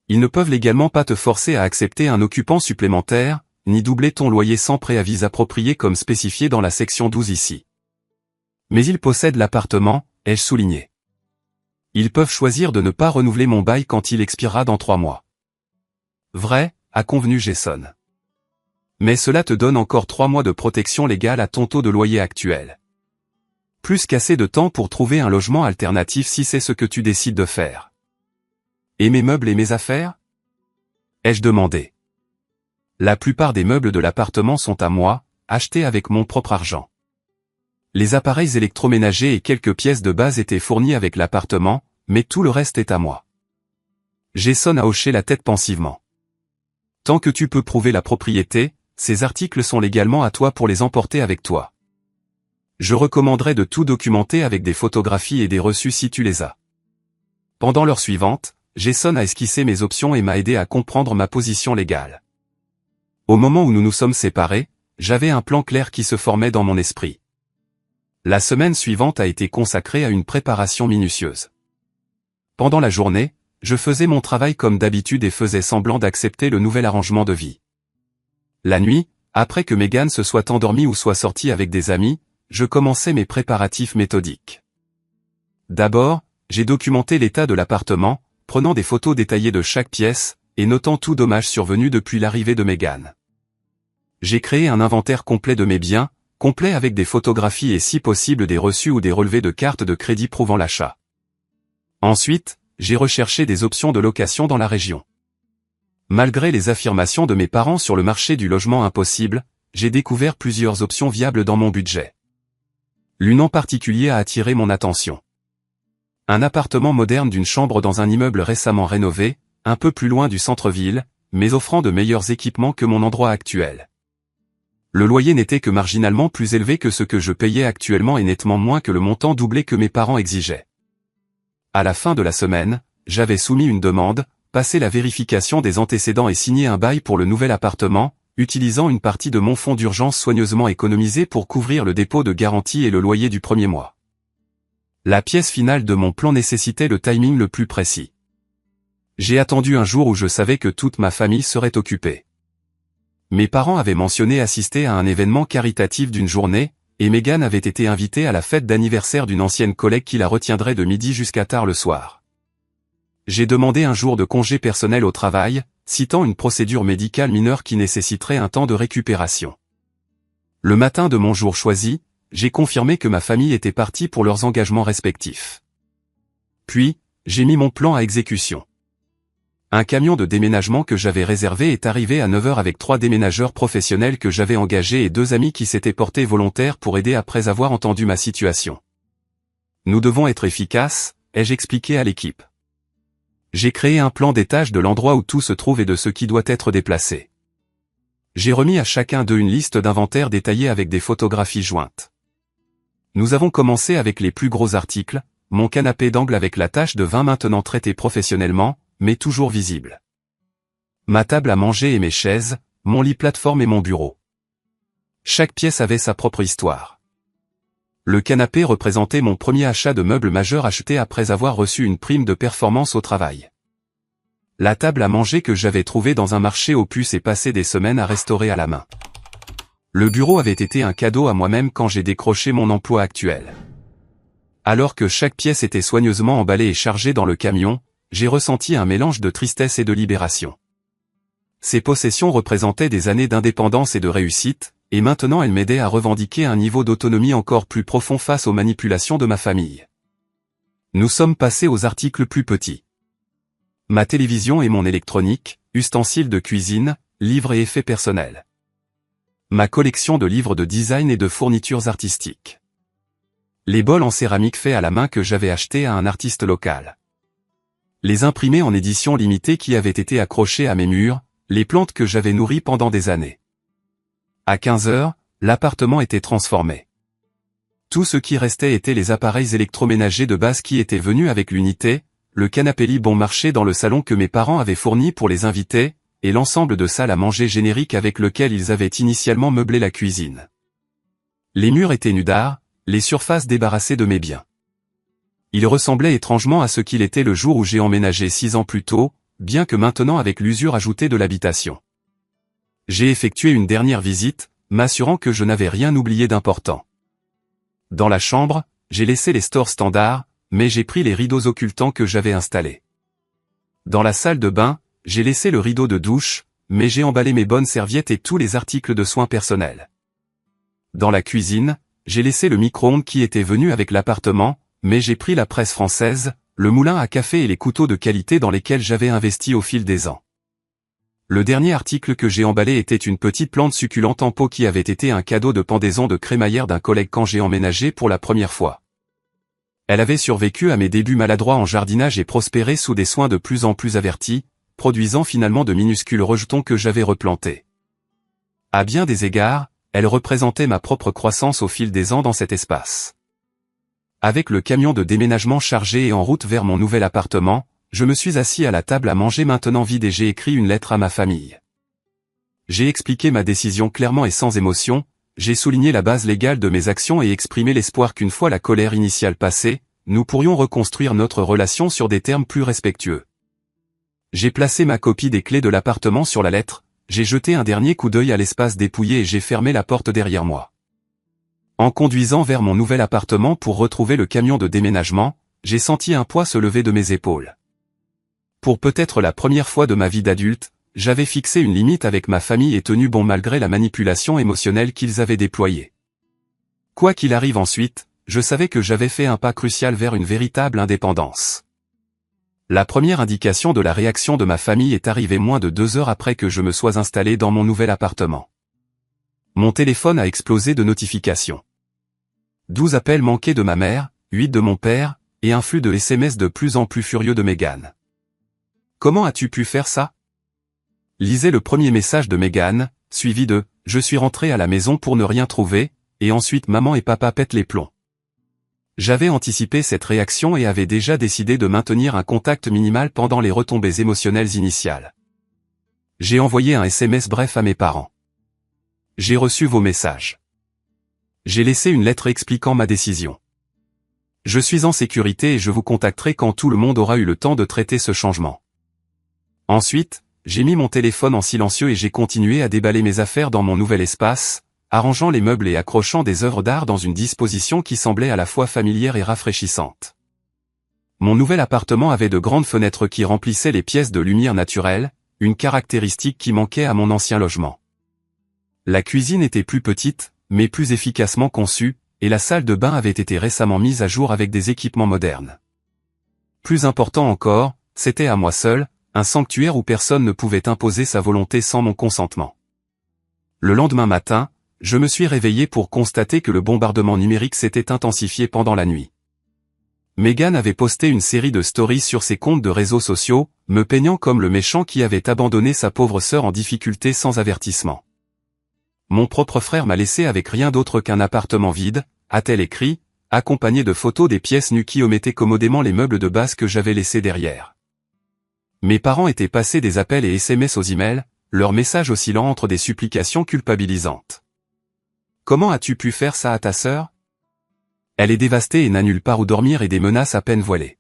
Ils ne peuvent légalement pas te forcer à accepter un occupant supplémentaire, ni doubler ton loyer sans préavis approprié comme spécifié dans la section 12 ici. Mais ils possèdent l'appartement, ai-je souligné. Ils peuvent choisir de ne pas renouveler mon bail quand il expirera dans 3 mois. Vrai, a convenu Jason. Mais cela te donne encore 3 mois de protection légale à ton taux de loyer actuel. Plus qu'assez de temps pour trouver un logement alternatif si c'est ce que tu décides de faire. Et mes meubles et mes affaires? Ai-je demandé. La plupart des meubles de l'appartement sont à moi, achetés avec mon propre argent. Les appareils électroménagers et quelques pièces de base étaient fournis avec l'appartement, mais tout le reste est à moi. Jason a hoché la tête pensivement. Tant que tu peux prouver la propriété, ces articles sont légalement à toi pour les emporter avec toi. Je recommanderais de tout documenter avec des photographies et des reçus si tu les as. Pendant l'heure suivante, Jason a esquissé mes options et m'a aidé à comprendre ma position légale. Au moment où nous nous sommes séparés, j'avais un plan clair qui se formait dans mon esprit. La semaine suivante a été consacrée à une préparation minutieuse. Pendant la journée, je faisais mon travail comme d'habitude et faisais semblant d'accepter le nouvel arrangement de vie. La nuit, après que Megan se soit endormie ou soit sortie avec des amis, je commençais mes préparatifs méthodiques. D'abord, j'ai documenté l'état de l'appartement, prenant des photos détaillées de chaque pièce, et notant tout dommage survenu depuis l'arrivée de Megan. J'ai créé un inventaire complet de mes biens, complet avec des photographies et si possible des reçus ou des relevés de cartes de crédit prouvant l'achat. Ensuite, j'ai recherché des options de location dans la région. Malgré les affirmations de mes parents sur le marché du logement impossible, j'ai découvert plusieurs options viables dans mon budget. L'une en particulier a attiré mon attention. Un appartement moderne d'une chambre dans un immeuble récemment rénové, un peu plus loin du centre-ville, mais offrant de meilleurs équipements que mon endroit actuel. Le loyer n'était que marginalement plus élevé que ce que je payais actuellement et nettement moins que le montant doublé que mes parents exigeaient. À la fin de la semaine, j'avais soumis une demande, passé la vérification des antécédents et signé un bail pour le nouvel appartement, utilisant une partie de mon fonds d'urgence soigneusement économisé pour couvrir le dépôt de garantie et le loyer du premier mois. La pièce finale de mon plan nécessitait le timing le plus précis. J'ai attendu un jour où je savais que toute ma famille serait occupée. Mes parents avaient mentionné assister à un événement caritatif d'une journée, et Megan avait été invitée à la fête d'anniversaire d'une ancienne collègue qui la retiendrait de midi jusqu'à tard le soir. J'ai demandé un jour de congé personnel au travail, citant une procédure médicale mineure qui nécessiterait un temps de récupération. Le matin de mon jour choisi, j'ai confirmé que ma famille était partie pour leurs engagements respectifs. Puis, j'ai mis mon plan à exécution. Un camion de déménagement que j'avais réservé est arrivé à 9 h avec 3 déménageurs professionnels que j'avais engagés et 2 amis qui s'étaient portés volontaires pour aider après avoir entendu ma situation. Nous devons être efficaces, ai-je expliqué à l'équipe. J'ai créé un plan d'étage de l'endroit où tout se trouve et de ce qui doit être déplacé. J'ai remis à chacun d'eux une liste d'inventaire détaillée avec des photographies jointes. Nous avons commencé avec les plus gros articles, mon canapé d'angle avec la tache de vin maintenant traité professionnellement, mais toujours visible. Ma table à manger et mes chaises, mon lit plateforme et mon bureau. Chaque pièce avait sa propre histoire. Le canapé représentait mon premier achat de meubles majeur acheté après avoir reçu une prime de performance au travail. La table à manger que j'avais trouvée dans un marché aux puces et passé des semaines à restaurer à la main. Le bureau avait été un cadeau à moi-même quand j'ai décroché mon emploi actuel. Alors que chaque pièce était soigneusement emballée et chargée dans le camion, j'ai ressenti un mélange de tristesse et de libération. Ces possessions représentaient des années d'indépendance et de réussite, et maintenant elles m'aidaient à revendiquer un niveau d'autonomie encore plus profond face aux manipulations de ma famille. Nous sommes passés aux articles plus petits. Ma télévision et mon électronique, ustensiles de cuisine, livres et effets personnels. Ma collection de livres de design et de fournitures artistiques. Les bols en céramique faits à la main que j'avais achetés à un artiste local. Les imprimés en édition limitée qui avaient été accrochés à mes murs, les plantes que j'avais nourries pendant des années. À 15 heures, l'appartement était transformé. Tout ce qui restait étaient les appareils électroménagers de base qui étaient venus avec l'unité, le canapé lit bon marché dans le salon que mes parents avaient fourni pour les invités, et l'ensemble de salles à manger génériques avec lequel ils avaient initialement meublé la cuisine. Les murs étaient nus d'art, les surfaces débarrassées de mes biens. Il ressemblait étrangement à ce qu'il était le jour où j'ai emménagé 6 ans plus tôt, bien que maintenant avec l'usure ajoutée de l'habitation. J'ai effectué une dernière visite, m'assurant que je n'avais rien oublié d'important. Dans la chambre, j'ai laissé les stores standards, mais j'ai pris les rideaux occultants que j'avais installés. Dans la salle de bain, j'ai laissé le rideau de douche, mais j'ai emballé mes bonnes serviettes et tous les articles de soins personnels. Dans la cuisine, j'ai laissé le micro-ondes qui était venu avec l'appartement, mais j'ai pris la presse française, le moulin à café et les couteaux de qualité dans lesquels j'avais investi au fil des ans. Le dernier article que j'ai emballé était une petite plante succulente en pot qui avait été un cadeau de pendaison de crémaillère d'un collègue quand j'ai emménagé pour la première fois. Elle avait survécu à mes débuts maladroits en jardinage et prospéré sous des soins de plus en plus avertis, produisant finalement de minuscules rejetons que j'avais replantés. À bien des égards, elle représentait ma propre croissance au fil des ans dans cet espace. Avec le camion de déménagement chargé et en route vers mon nouvel appartement, je me suis assis à la table à manger maintenant vide et j'ai écrit une lettre à ma famille. J'ai expliqué ma décision clairement et sans émotion, j'ai souligné la base légale de mes actions et exprimé l'espoir qu'une fois la colère initiale passée, nous pourrions reconstruire notre relation sur des termes plus respectueux. J'ai placé ma copie des clés de l'appartement sur la lettre, j'ai jeté un dernier coup d'œil à l'espace dépouillé et j'ai fermé la porte derrière moi. En conduisant vers mon nouvel appartement pour retrouver le camion de déménagement, j'ai senti un poids se lever de mes épaules. Pour peut-être la première fois de ma vie d'adulte, j'avais fixé une limite avec ma famille et tenu bon malgré la manipulation émotionnelle qu'ils avaient déployée. Quoi qu'il arrive ensuite, je savais que j'avais fait un pas crucial vers une véritable indépendance. La première indication de la réaction de ma famille est arrivée moins de 2 heures après que je me sois installé dans mon nouvel appartement. Mon téléphone a explosé de notifications. 12 appels manqués de ma mère, 8 de mon père, et un flux de SMS de plus en plus furieux de Megan. Comment as-tu pu faire ça? Lisez le premier message de Megan, suivi de « Je suis rentré à la maison pour ne rien trouver », et ensuite « Maman et papa pètent les plombs ». J'avais anticipé cette réaction et avais déjà décidé de maintenir un contact minimal pendant les retombées émotionnelles initiales. J'ai envoyé un SMS bref à mes parents. J'ai reçu vos messages. J'ai laissé une lettre expliquant ma décision. Je suis en sécurité et je vous contacterai quand tout le monde aura eu le temps de traiter ce changement. Ensuite, j'ai mis mon téléphone en silencieux et j'ai continué à déballer mes affaires dans mon nouvel espace, arrangeant les meubles et accrochant des œuvres d'art dans une disposition qui semblait à la fois familière et rafraîchissante. Mon nouvel appartement avait de grandes fenêtres qui remplissaient les pièces de lumière naturelle, une caractéristique qui manquait à mon ancien logement. La cuisine était plus petite, mais plus efficacement conçue, et la salle de bain avait été récemment mise à jour avec des équipements modernes. Plus important encore, c'était à moi seul, un sanctuaire où personne ne pouvait imposer sa volonté sans mon consentement. Le lendemain matin, je me suis réveillé pour constater que le bombardement numérique s'était intensifié pendant la nuit. Megan avait posté une série de stories sur ses comptes de réseaux sociaux, me peignant comme le méchant qui avait abandonné sa pauvre sœur en difficulté sans avertissement. Mon propre frère m'a laissé avec rien d'autre qu'un appartement vide, a-t-elle écrit, accompagné de photos des pièces nues qui omettaient commodément les meubles de base que j'avais laissés derrière. Mes parents étaient passés des appels et SMS aux emails, leur message oscillant entre des supplications culpabilisantes. Comment as-tu pu faire ça à ta sœur? Elle est dévastée et n'a nulle part où dormir et des menaces à peine voilées.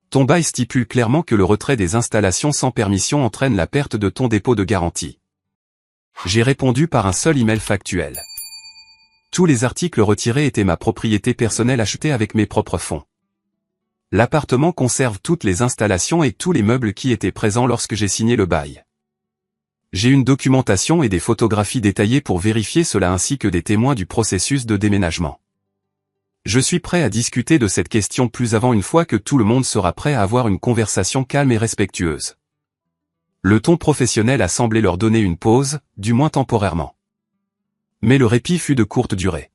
Ton bail stipule clairement que le retrait des installations sans permission entraîne la perte de ton dépôt de garantie. J'ai répondu par un seul email factuel. Tous les articles retirés étaient ma propriété personnelle achetée avec mes propres fonds. L'appartement conserve toutes les installations et tous les meubles qui étaient présents lorsque j'ai signé le bail. J'ai une documentation et des photographies détaillées pour vérifier cela ainsi que des témoins du processus de déménagement. Je suis prêt à discuter de cette question plus avant une fois que tout le monde sera prêt à avoir une conversation calme et respectueuse. Le ton professionnel a semblé leur donner une pause, du moins temporairement. Mais le répit fut de courte durée.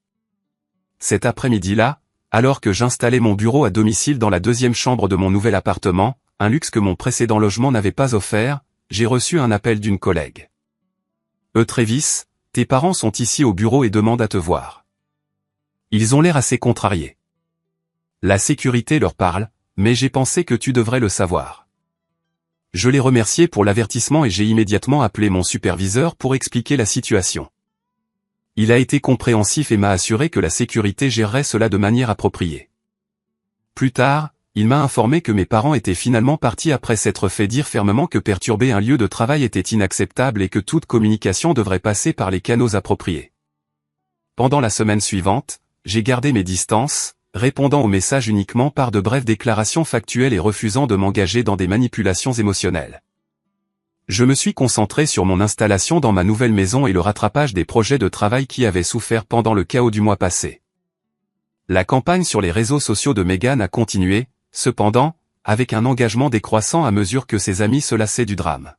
Cet après-midi-là, alors que j'installais mon bureau à domicile dans la deuxième chambre de mon nouvel appartement, un luxe que mon précédent logement n'avait pas offert, j'ai reçu un appel d'une collègue. Travis, tes parents sont ici au bureau et demandent à te voir. Ils ont l'air assez contrariés. La sécurité leur parle, mais j'ai pensé que tu devrais le savoir. Je l'ai remercié pour l'avertissement et j'ai immédiatement appelé mon superviseur pour expliquer la situation. Il a été compréhensif et m'a assuré que la sécurité gérerait cela de manière appropriée. Plus tard, il m'a informé que mes parents étaient finalement partis après s'être fait dire fermement que perturber un lieu de travail était inacceptable et que toute communication devrait passer par les canaux appropriés. Pendant la semaine suivante, j'ai gardé mes distances, répondant aux messages uniquement par de brèves déclarations factuelles et refusant de m'engager dans des manipulations émotionnelles. Je me suis concentré sur mon installation dans ma nouvelle maison et le rattrapage des projets de travail qui avaient souffert pendant le chaos du mois passé. La campagne sur les réseaux sociaux de Meghan a continué, cependant, avec un engagement décroissant à mesure que ses amis se lassaient du drame.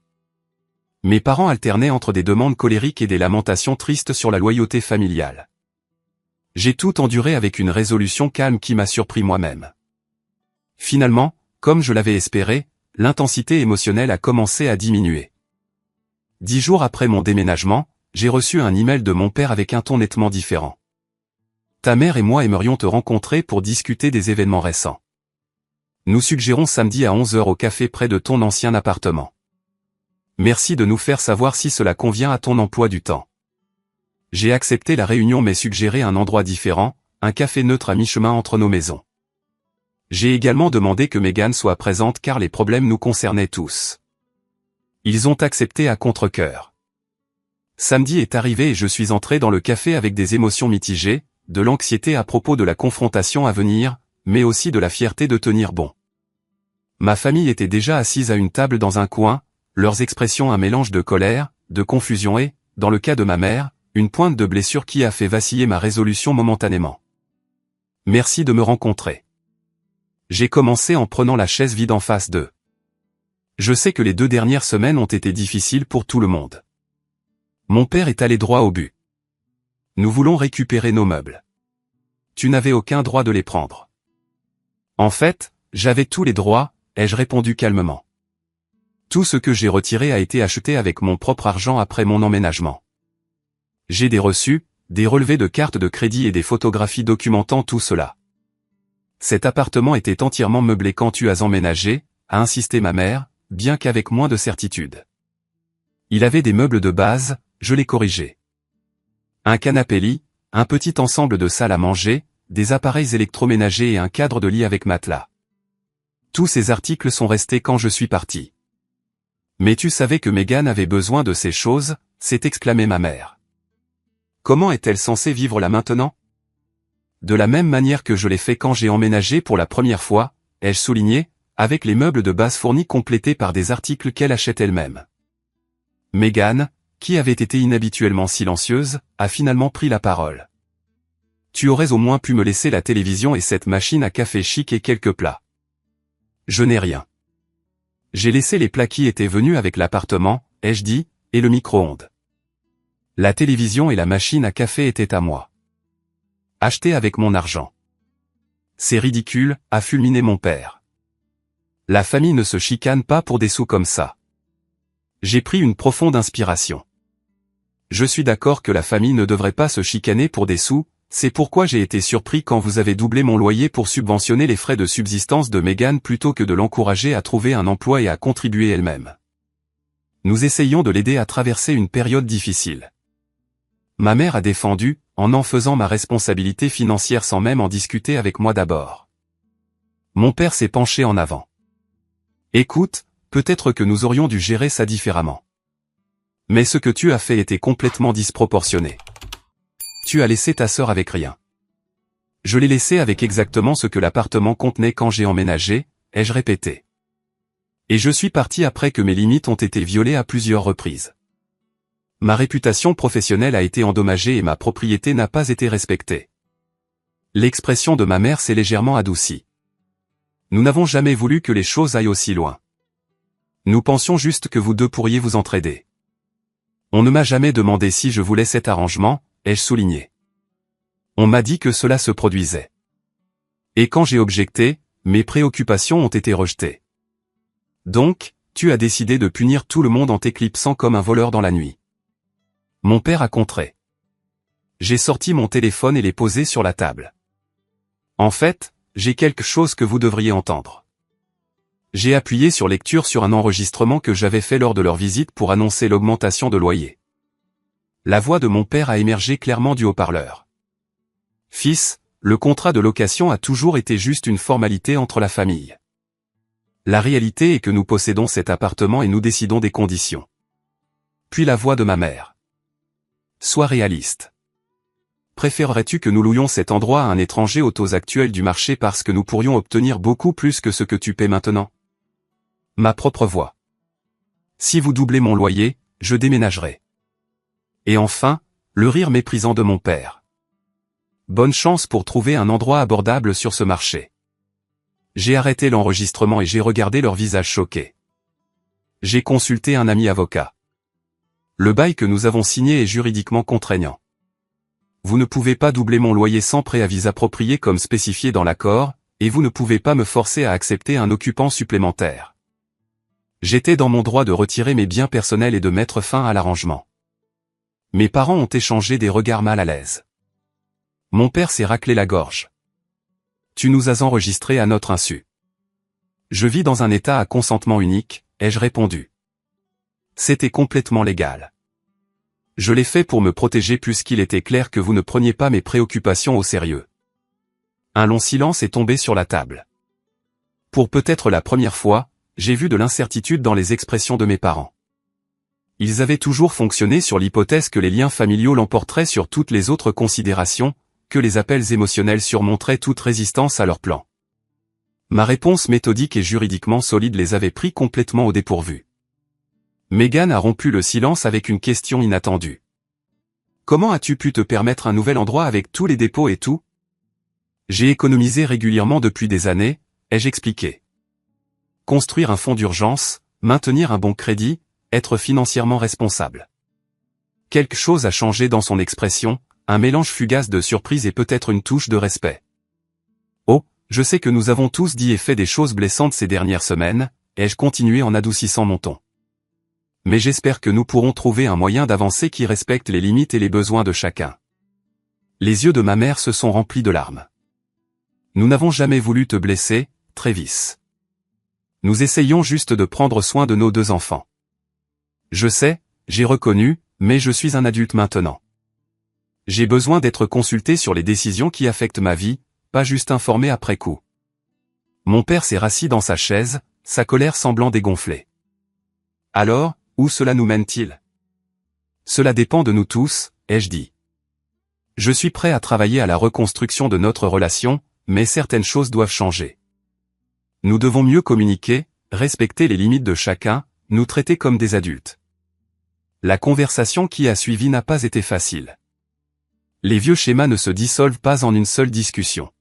Mes parents alternaient entre des demandes colériques et des lamentations tristes sur la loyauté familiale. J'ai tout enduré avec une résolution calme qui m'a surpris moi-même. Finalement, comme je l'avais espéré, l'intensité émotionnelle a commencé à diminuer. 10 jours après mon déménagement, j'ai reçu un email de mon père avec un ton nettement différent. Ta mère et moi aimerions te rencontrer pour discuter des événements récents. Nous suggérons samedi à 11 h au café près de ton ancien appartement. Merci de nous faire savoir si cela convient à ton emploi du temps. J'ai accepté la réunion mais suggéré un endroit différent, un café neutre à mi-chemin entre nos maisons. J'ai également demandé que Meghan soit présente car les problèmes nous concernaient tous. Ils ont accepté à contre-cœur. Samedi est arrivé et je suis entré dans le café avec des émotions mitigées, de l'anxiété à propos de la confrontation à venir, mais aussi de la fierté de tenir bon. Ma famille était déjà assise à une table dans un coin, leurs expressions un mélange de colère, de confusion et, dans le cas de ma mère, une pointe de blessure qui a fait vaciller ma résolution momentanément. Merci de me rencontrer. J'ai commencé en prenant la chaise vide en face d'eux. Je sais que les 2 dernières semaines ont été difficiles pour tout le monde. Mon père est allé droit au but. Nous voulons récupérer nos meubles. Tu n'avais aucun droit de les prendre. En fait, j'avais tous les droits, ai-je répondu calmement. Tout ce que j'ai retiré a été acheté avec mon propre argent après mon emménagement. J'ai des reçus, des relevés de cartes de crédit et des photographies documentant tout cela. Cet appartement était entièrement meublé quand tu as emménagé, a insisté ma mère, bien qu'avec moins de certitude. Il avait des meubles de base, je l'ai corrigé. Un canapé-lit, un petit ensemble de salle à manger, des appareils électroménagers et un cadre de lit avec matelas. Tous ces articles sont restés quand je suis parti. Mais tu savais que Meghan avait besoin de ces choses, s'est exclamée ma mère. Comment est-elle censée vivre là maintenant? De la même manière que je l'ai fait quand j'ai emménagé pour la première fois, ai-je souligné, avec les meubles de base fournis complétés par des articles qu'elle achète elle-même. Meghan, qui avait été inhabituellement silencieuse, a finalement pris la parole. Tu aurais au moins pu me laisser la télévision et cette machine à café chic et quelques plats. Je n'ai rien. J'ai laissé les plats qui étaient venus avec l'appartement, ai-je dit, et le micro-ondes. La télévision et la machine à café étaient à moi. Achetées avec mon argent. C'est ridicule, a fulminé mon père. La famille ne se chicane pas pour des sous comme ça. J'ai pris une profonde inspiration. Je suis d'accord que la famille ne devrait pas se chicaner pour des sous, c'est pourquoi j'ai été surpris quand vous avez doublé mon loyer pour subventionner les frais de subsistance de Meghan plutôt que de l'encourager à trouver un emploi et à contribuer elle-même. Nous essayions de l'aider à traverser une période difficile. Ma mère a défendu, en faisant ma responsabilité financière sans même en discuter avec moi d'abord. Mon père s'est penché en avant. Écoute, peut-être que nous aurions dû gérer ça différemment. Mais ce que tu as fait était complètement disproportionné. Tu as laissé ta sœur avec rien. Je l'ai laissée avec exactement ce que l'appartement contenait quand j'ai emménagé, ai-je répété. Et je suis parti après que mes limites ont été violées à plusieurs reprises. Ma réputation professionnelle a été endommagée et ma propriété n'a pas été respectée. L'expression de ma mère s'est légèrement adoucie. Nous n'avons jamais voulu que les choses aillent aussi loin. Nous pensions juste que vous deux pourriez vous entraider. On ne m'a jamais demandé si je voulais cet arrangement, ai-je souligné. On m'a dit que cela se produisait. Et quand j'ai objecté, mes préoccupations ont été rejetées. Donc, tu as décidé de punir tout le monde en t'éclipsant comme un voleur dans la nuit. Mon père a contré. J'ai sorti mon téléphone et l'ai posé sur la table. En fait, j'ai quelque chose que vous devriez entendre. J'ai appuyé sur lecture sur un enregistrement que j'avais fait lors de leur visite pour annoncer l'augmentation de loyer. La voix de mon père a émergé clairement du haut-parleur. Fils, le contrat de location a toujours été juste une formalité entre la famille. La réalité est que nous possédons cet appartement et nous décidons des conditions. Puis la voix de ma mère. Sois réaliste. Préférerais-tu que nous louions cet endroit à un étranger aux taux actuels du marché parce que nous pourrions obtenir beaucoup plus que ce que tu paies maintenant? Ma propre voix. Si vous doublez mon loyer, je déménagerai. Et enfin, le rire méprisant de mon père. Bonne chance pour trouver un endroit abordable sur ce marché. J'ai arrêté l'enregistrement et j'ai regardé leur visage choqué. J'ai consulté un ami avocat. Le bail que nous avons signé est juridiquement contraignant. Vous ne pouvez pas doubler mon loyer sans préavis approprié comme spécifié dans l'accord, et vous ne pouvez pas me forcer à accepter un occupant supplémentaire. J'étais dans mon droit de retirer mes biens personnels et de mettre fin à l'arrangement. Mes parents ont échangé des regards mal à l'aise. Mon père s'est raclé la gorge. Tu nous as enregistrés à notre insu. Je vis dans un état à consentement unique, ai-je répondu. C'était complètement légal. Je l'ai fait pour me protéger puisqu'il était clair que vous ne preniez pas mes préoccupations au sérieux. Un long silence est tombé sur la table. Pour peut-être la première fois, j'ai vu de l'incertitude dans les expressions de mes parents. Ils avaient toujours fonctionné sur l'hypothèse que les liens familiaux l'emporteraient sur toutes les autres considérations, que les appels émotionnels surmonteraient toute résistance à leur plan. Ma réponse méthodique et juridiquement solide les avait pris complètement au dépourvu. Megan a rompu le silence avec une question inattendue. Comment as-tu pu te permettre un nouvel endroit avec tous les dépôts et tout? J'ai économisé régulièrement depuis des années, ai-je expliqué. Construire un fonds d'urgence, maintenir un bon crédit, être financièrement responsable. Quelque chose a changé dans son expression, un mélange fugace de surprise et peut-être une touche de respect. Oh, je sais que nous avons tous dit et fait des choses blessantes ces dernières semaines, ai-je continué en adoucissant mon ton. Mais j'espère que nous pourrons trouver un moyen d'avancer qui respecte les limites et les besoins de chacun. Les yeux de ma mère se sont remplis de larmes. Nous n'avons jamais voulu te blesser, Travis. Nous essayons juste de prendre soin de nos deux enfants. Je sais, j'ai reconnu, mais je suis un adulte maintenant. J'ai besoin d'être consulté sur les décisions qui affectent ma vie, pas juste informé après coup. Mon père s'est rassis dans sa chaise, sa colère semblant dégonfler. Alors, où cela nous mène-t-il? Cela dépend de nous tous, ai-je dit. Je suis prêt à travailler à la reconstruction de notre relation, mais certaines choses doivent changer. Nous devons mieux communiquer, respecter les limites de chacun, nous traiter comme des adultes. La conversation qui a suivi n'a pas été facile. Les vieux schémas ne se dissolvent pas en une seule discussion.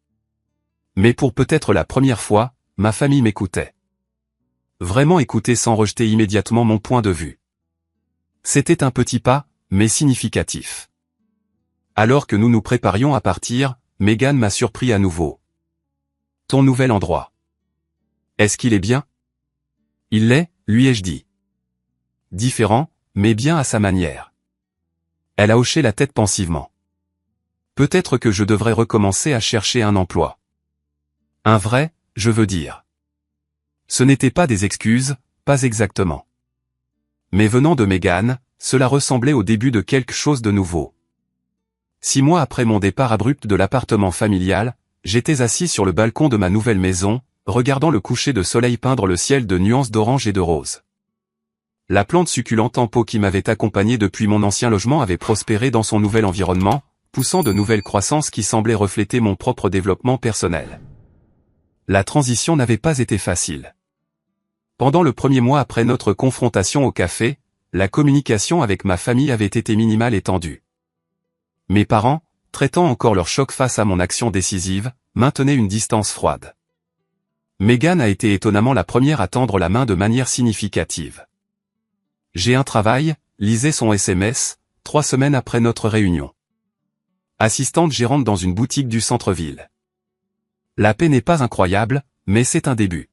Mais pour peut-être la première fois, ma famille m'écoutait. Vraiment écouter sans rejeter immédiatement mon point de vue. C'était un petit pas, mais significatif. Alors que nous nous préparions à partir, Megan m'a surpris à nouveau. Ton nouvel endroit. Est-ce qu'il est bien? Il l'est, lui ai-je dit. Différent, mais bien à sa manière. Elle a hoché la tête pensivement. Peut-être que je devrais recommencer à chercher un emploi. Un vrai, je veux dire. Ce n'étaient pas des excuses, pas exactement. Mais venant de Meghan, cela ressemblait au début de quelque chose de nouveau. 6 mois après mon départ abrupt de l'appartement familial, j'étais assis sur le balcon de ma nouvelle maison, regardant le coucher de soleil peindre le ciel de nuances d'orange et de rose. La plante succulente en pot qui m'avait accompagné depuis mon ancien logement avait prospéré dans son nouvel environnement, poussant de nouvelles croissances qui semblaient refléter mon propre développement personnel. La transition n'avait pas été facile. Pendant le premier mois après notre confrontation au café, la communication avec ma famille avait été minimale et tendue. Mes parents, traitant encore leur choc face à mon action décisive, maintenaient une distance froide. Meghan a été étonnamment la première à tendre la main de manière significative. J'ai un travail, lisait son SMS, 3 semaines après notre réunion. Assistante gérante dans une boutique du centre-ville. La paie n'est pas incroyable, mais c'est un début.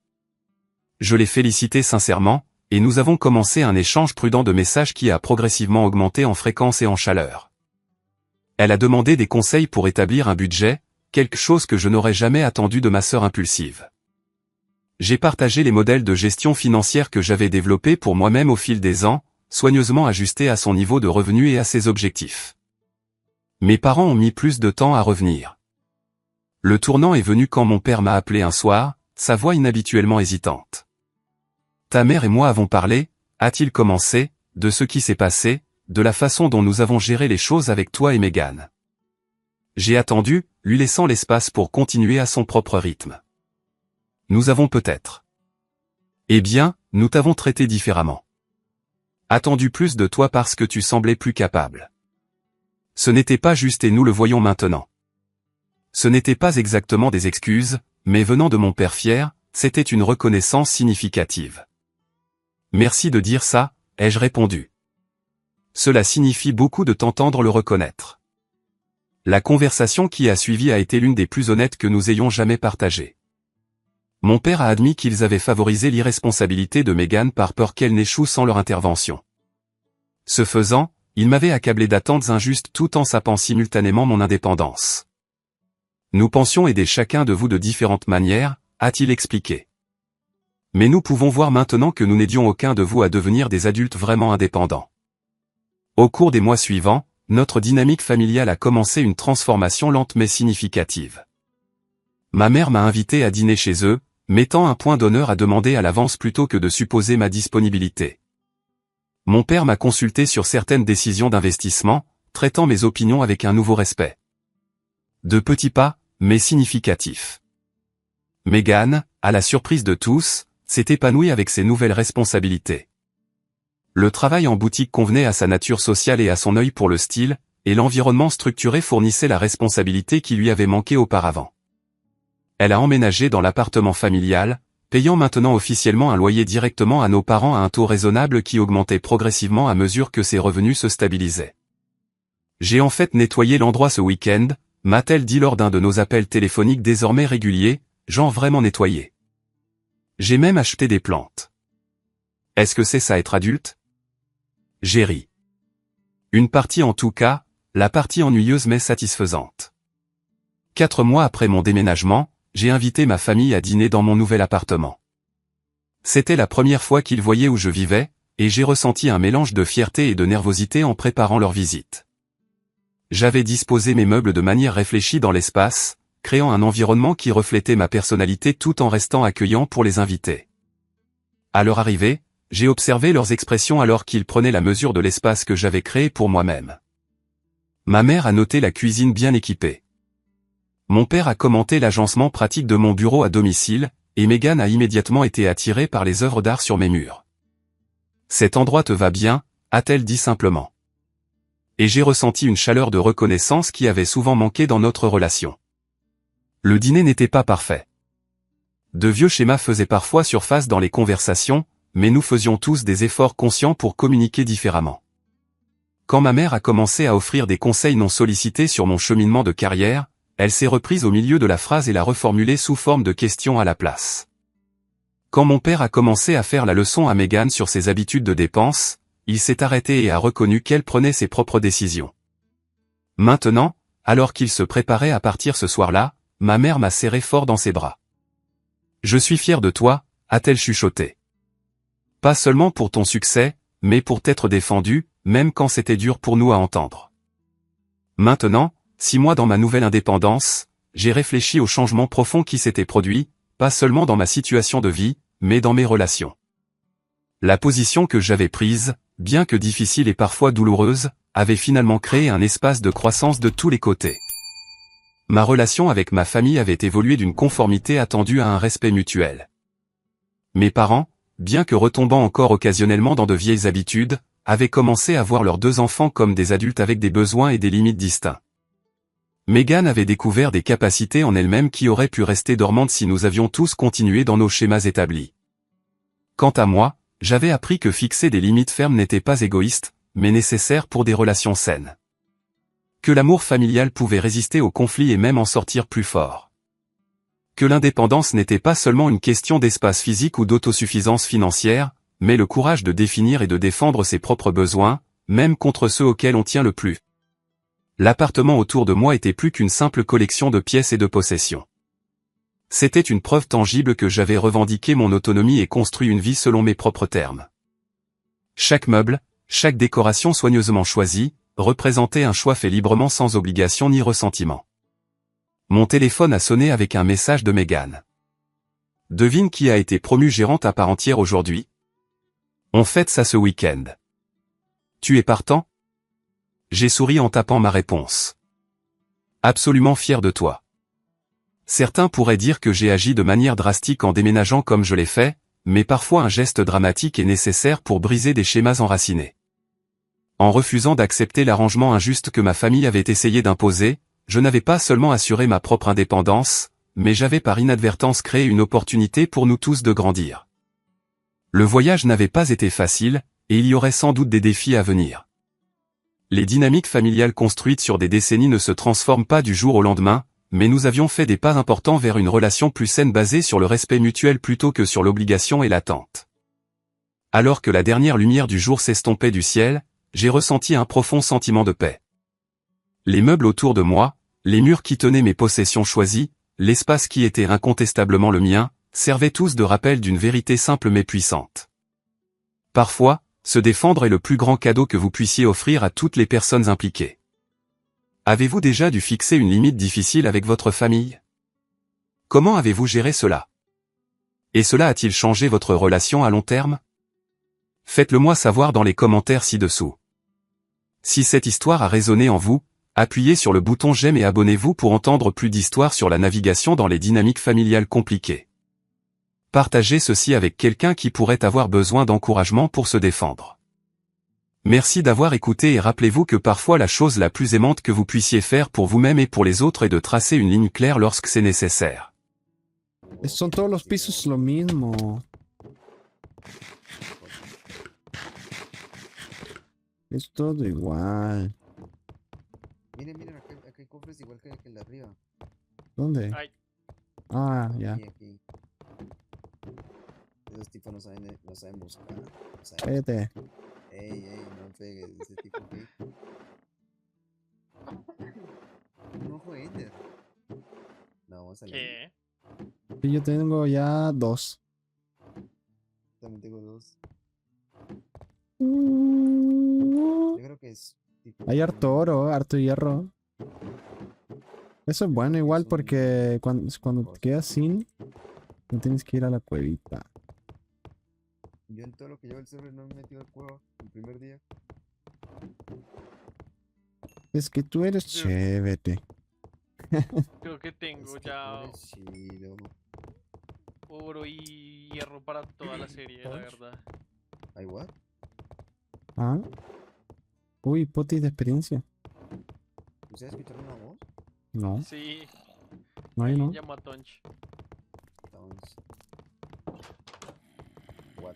Je l'ai félicité sincèrement, et nous avons commencé un échange prudent de messages qui a progressivement augmenté en fréquence et en chaleur. Elle a demandé des conseils pour établir un budget, quelque chose que je n'aurais jamais attendu de ma sœur impulsive. J'ai partagé les modèles de gestion financière que j'avais développés pour moi-même au fil des ans, soigneusement ajustés à son niveau de revenu et à ses objectifs. Mes parents ont mis plus de temps à revenir. Le tournant est venu quand mon père m'a appelé un soir, sa voix inhabituellement hésitante. « Ta mère et moi avons parlé, a-t-il commencé, de ce qui s'est passé, de la façon dont nous avons géré les choses avec toi et Meghan. » J'ai attendu, lui laissant l'espace pour continuer à son propre rythme. « Nous avons peut-être. Eh bien, nous t'avons traité différemment. Attendu plus de toi parce que tu semblais plus capable. Ce n'était pas juste et nous le voyons maintenant. Ce n'était pas exactement des excuses, mais venant de mon père fier, c'était une reconnaissance significative. Merci de dire ça, ai-je répondu. Cela signifie beaucoup de t'entendre le reconnaître. La conversation qui a suivi a été l'une des plus honnêtes que nous ayons jamais partagées. Mon père a admis qu'ils avaient favorisé l'irresponsabilité de Meghan par peur qu'elle n'échoue sans leur intervention. Ce faisant, il m'avait accablé d'attentes injustes tout en sapant simultanément mon indépendance. Nous pensions aider chacun de vous de différentes manières, a-t-il expliqué. Mais nous pouvons voir maintenant que nous n'aidions aucun de vous à devenir des adultes vraiment indépendants. Au cours des mois suivants, notre dynamique familiale a commencé une transformation lente mais significative. Ma mère m'a invité à dîner chez eux, mettant un point d'honneur à demander à l'avance plutôt que de supposer ma disponibilité. Mon père m'a consulté sur certaines décisions d'investissement, traitant mes opinions avec un nouveau respect. De petits pas, mais significatifs. Meghan, à la surprise de tous, s'est épanouie avec ses nouvelles responsabilités. Le travail en boutique convenait à sa nature sociale et à son œil pour le style, et l'environnement structuré fournissait la responsabilité qui lui avait manqué auparavant. Elle a emménagé dans l'appartement familial, payant maintenant officiellement un loyer directement à nos parents à un taux raisonnable qui augmentait progressivement à mesure que ses revenus se stabilisaient. J'ai en fait nettoyé l'endroit ce week-end, m'a-t-elle dit lors d'un de nos appels téléphoniques désormais réguliers, genre vraiment nettoyé. J'ai même acheté des plantes. Est-ce que c'est ça être adulte? J'ai ri. Une partie en tout cas, la partie ennuyeuse mais satisfaisante. 4 mois après mon déménagement, j'ai invité ma famille à dîner dans mon nouvel appartement. C'était la première fois qu'ils voyaient où je vivais, et j'ai ressenti un mélange de fierté et de nervosité en préparant leur visite. J'avais disposé mes meubles de manière réfléchie dans l'espace, créant un environnement qui reflétait ma personnalité tout en restant accueillant pour les invités. À leur arrivée, j'ai observé leurs expressions alors qu'ils prenaient la mesure de l'espace que j'avais créé pour moi-même. Ma mère a noté la cuisine bien équipée. Mon père a commenté l'agencement pratique de mon bureau à domicile, et Meghan a immédiatement été attirée par les œuvres d'art sur mes murs. « Cet endroit te va bien », a-t-elle dit simplement. Et j'ai ressenti une chaleur de reconnaissance qui avait souvent manqué dans notre relation. Le dîner n'était pas parfait. De vieux schémas faisaient parfois surface dans les conversations, mais nous faisions tous des efforts conscients pour communiquer différemment. Quand ma mère a commencé à offrir des conseils non sollicités sur mon cheminement de carrière, elle s'est reprise au milieu de la phrase et l'a reformulée sous forme de question à la place. Quand mon père a commencé à faire la leçon à Meghan sur ses habitudes de dépenses, il s'est arrêté et a reconnu qu'elle prenait ses propres décisions. Maintenant, alors qu'il se préparait à partir ce soir-là, ma mère m'a serré fort dans ses bras. « Je suis fière de toi », a-t-elle chuchoté. « Pas seulement pour ton succès, mais pour t'être défendu, même quand c'était dur pour nous à entendre. Maintenant, 6 mois dans ma nouvelle indépendance, j'ai réfléchi aux changements profonds qui s'étaient produits, pas seulement dans ma situation de vie, mais dans mes relations. La position que j'avais prise, bien que difficile et parfois douloureuse, avait finalement créé un espace de croissance de tous les côtés. Ma relation avec ma famille avait évolué d'une conformité attendue à un respect mutuel. Mes parents, bien que retombant encore occasionnellement dans de vieilles habitudes, avaient commencé à voir leurs 2 enfants comme des adultes avec des besoins et des limites distincts. Megan avait découvert des capacités en elle-même qui auraient pu rester dormantes si nous avions tous continué dans nos schémas établis. Quant à moi, j'avais appris que fixer des limites fermes n'était pas égoïste, mais nécessaire pour des relations saines. Que l'amour familial pouvait résister aux conflits et même en sortir plus fort. Que l'indépendance n'était pas seulement une question d'espace physique ou d'autosuffisance financière, mais le courage de définir et de défendre ses propres besoins, même contre ceux auxquels on tient le plus. L'appartement autour de moi était plus qu'une simple collection de pièces et de possessions. C'était une preuve tangible que j'avais revendiqué mon autonomie et construit une vie selon mes propres termes. Chaque meuble, chaque décoration soigneusement choisie, représentait un choix fait librement sans obligation ni ressentiment. Mon téléphone a sonné avec un message de Megan. Devine qui a été promue gérante à part entière aujourd'hui? On fête ça ce week-end. Tu es partant? J'ai souri en tapant ma réponse. Absolument fier de toi. Certains pourraient dire que j'ai agi de manière drastique en déménageant comme je l'ai fait, mais parfois un geste dramatique est nécessaire pour briser des schémas enracinés. En refusant d'accepter l'arrangement injuste que ma famille avait essayé d'imposer, je n'avais pas seulement assuré ma propre indépendance, mais j'avais par inadvertance créé une opportunité pour nous tous de grandir. Le voyage n'avait pas été facile, et il y aurait sans doute des défis à venir. Les dynamiques familiales construites sur des décennies ne se transforment pas du jour au lendemain, mais nous avions fait des pas importants vers une relation plus saine basée sur le respect mutuel plutôt que sur l'obligation et l'attente. Alors que la dernière lumière du jour s'estompait du ciel, j'ai ressenti un profond sentiment de paix. Les meubles autour de moi, les murs qui tenaient mes possessions choisies, l'espace qui était incontestablement le mien, servaient tous de rappel d'une vérité simple mais puissante. Parfois, se défendre est le plus grand cadeau que vous puissiez offrir à toutes les personnes impliquées. Avez-vous déjà dû fixer une limite difficile avec votre famille? Comment avez-vous géré cela? Et cela a-t-il changé votre relation à long terme? Faites-le moi savoir dans les commentaires ci-dessous. Si cette histoire a résonné en vous, appuyez sur le bouton j'aime et abonnez-vous pour entendre plus d'histoires sur la navigation dans les dynamiques familiales compliquées. Partagez ceci avec quelqu'un qui pourrait avoir besoin d'encouragement pour se défendre. Merci d'avoir écouté et rappelez-vous que parfois la chose la plus aimante que vous puissiez faire pour vous-même et pour les autres est de tracer une ligne claire lorsque c'est nécessaire. Son todos los pisos lo mismo. Es todo igual. Miren, miren, acá hay cofres igual que el de arriba. ¿Dónde? Ay, Ah, ya. Aquí. Esos tipos no saben buscar. No saben Cállate. Ey, no pegues, ese tipo aquí. Un ojo Ender. No, vamos a leer. ¿qué? Sí, yo tengo ya 2. También tengo 2. Mm, Yo creo que es tipo. Hay harto oro, harto hierro. Eso es Yo bueno creo que igual es un porque cuando te quedas sin, no tienes que ir a la cuevita. Yo en todo lo que llevo el server no me he metido al cueva el primer día. Es que tú eres Yo- chévere. Creo que tengo ya Eres chido. oro y hierro para toda la serie, la Punch. verdad. ¿Ay, what? Ah. Uy, potis de experiencia. ¿Ustedes escucharon una voz? No, Sí, no hay alguien no. llama a Tonch. Entonces.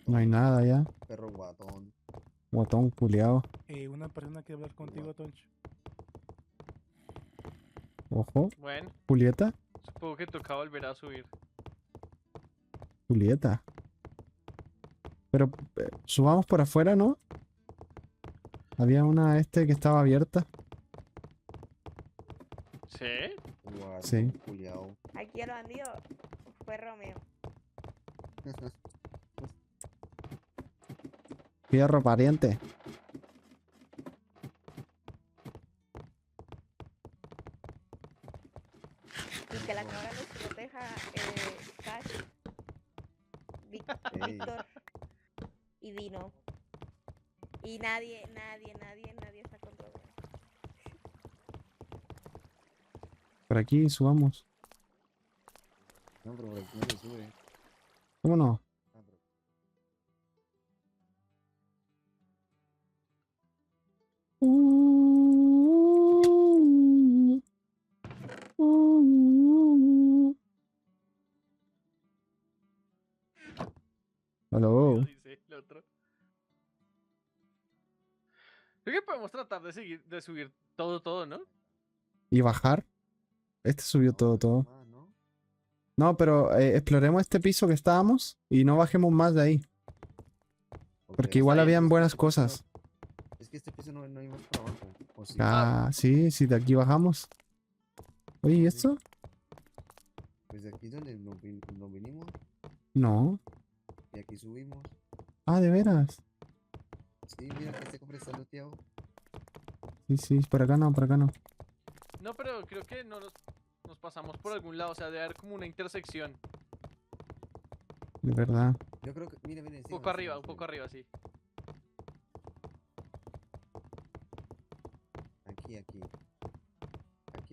No hay Guatón. nada ya. Perro guatón. Botón culeado. Una persona quiere hablar contigo, Tonch. Ojo. Bueno, Julieta. supongo que toca volver a subir. Julieta. Pero subamos por afuera, ¿no? Había una que estaba abierta. ¿Sí? Guatón. Sí. Culiao. Aquí el bandido fue Romeo. Fierro, pariente. Y que la cabra nos proteja, Cash, Ey, Víctor y Dino. Y nadie está contra mí. Por aquí, subamos. no, pero por aquí no se sube. ¿Cómo no? Ah, pero- Hello. Dice el otro. Creo que podemos tratar de subir todo, ¿no? ¿Y bajar? Este subió no, todo. más, ¿no? No, pero exploremos este piso que estábamos y no bajemos más de ahí. Ok, Porque igual bien, habían es que buenas este piso cosas. Es que este piso no hay más para abajo. ¿O sí? Ah, sí, sí, de aquí bajamos. Oye, ¿y esto? Pues de aquí es donde nos vinimos No. y aquí subimos. Ah, de veras. Sí, mira que este cofre está looteado. Sí, sí, por acá no, por acá no. No, pero creo que no nos pasamos por algún lado, o sea, debe haber como una intersección. De verdad. Yo creo que, mira, Un poco arriba, un poco arriba, sí. Aquí. Aquí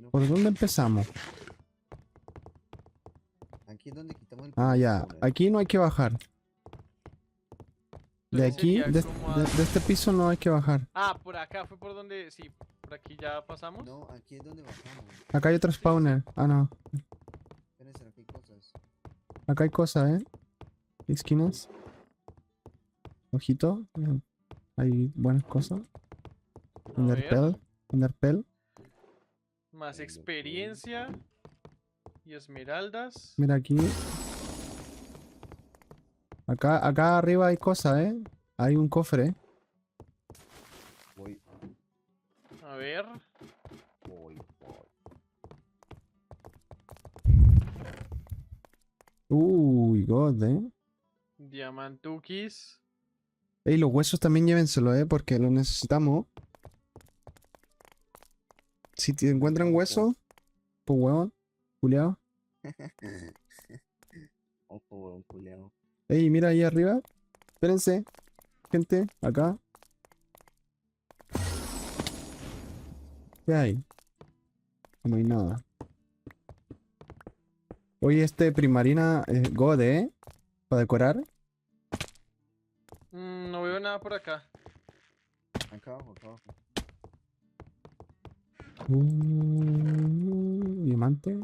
no. ¿Por dónde empezamos? Aquí es donde quitamos el Ah, primer ya. spawner. Aquí no hay que bajar. De Entonces aquí, sería como a- de este piso no hay que bajar. Ah, por acá fue por donde, sí, por aquí ya pasamos. No, aquí es donde bajamos. Acá hay otro Sí, sí, sí. spawner. Ah, no. Espérense, aquí hay cosas. Acá hay cosas, ¿eh? Esquinas. Ojito. Hay buenas cosas. A ver, Enderpell. Enderpell. más Ahí lo experiencia y esmeraldas. Mira aquí. Acá arriba hay cosas, ¿eh? Hay un cofre. Voy. A ver, Uy, God, ¿eh? diamantukis. Ey, los huesos también llévenselo, ¿eh? Porque los necesitamos. Si te encuentran hueso, pues huevón, culiao. Ojo, weón, culeado. Ey, mira ahí arriba. Espérense, gente, acá. ¿Qué hay? No hay nada. Oye, este primarina God, ¿eh? Para decorar. No veo nada por acá. Acá abajo, acá abajo. Diamante.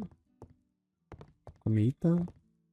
Comidita.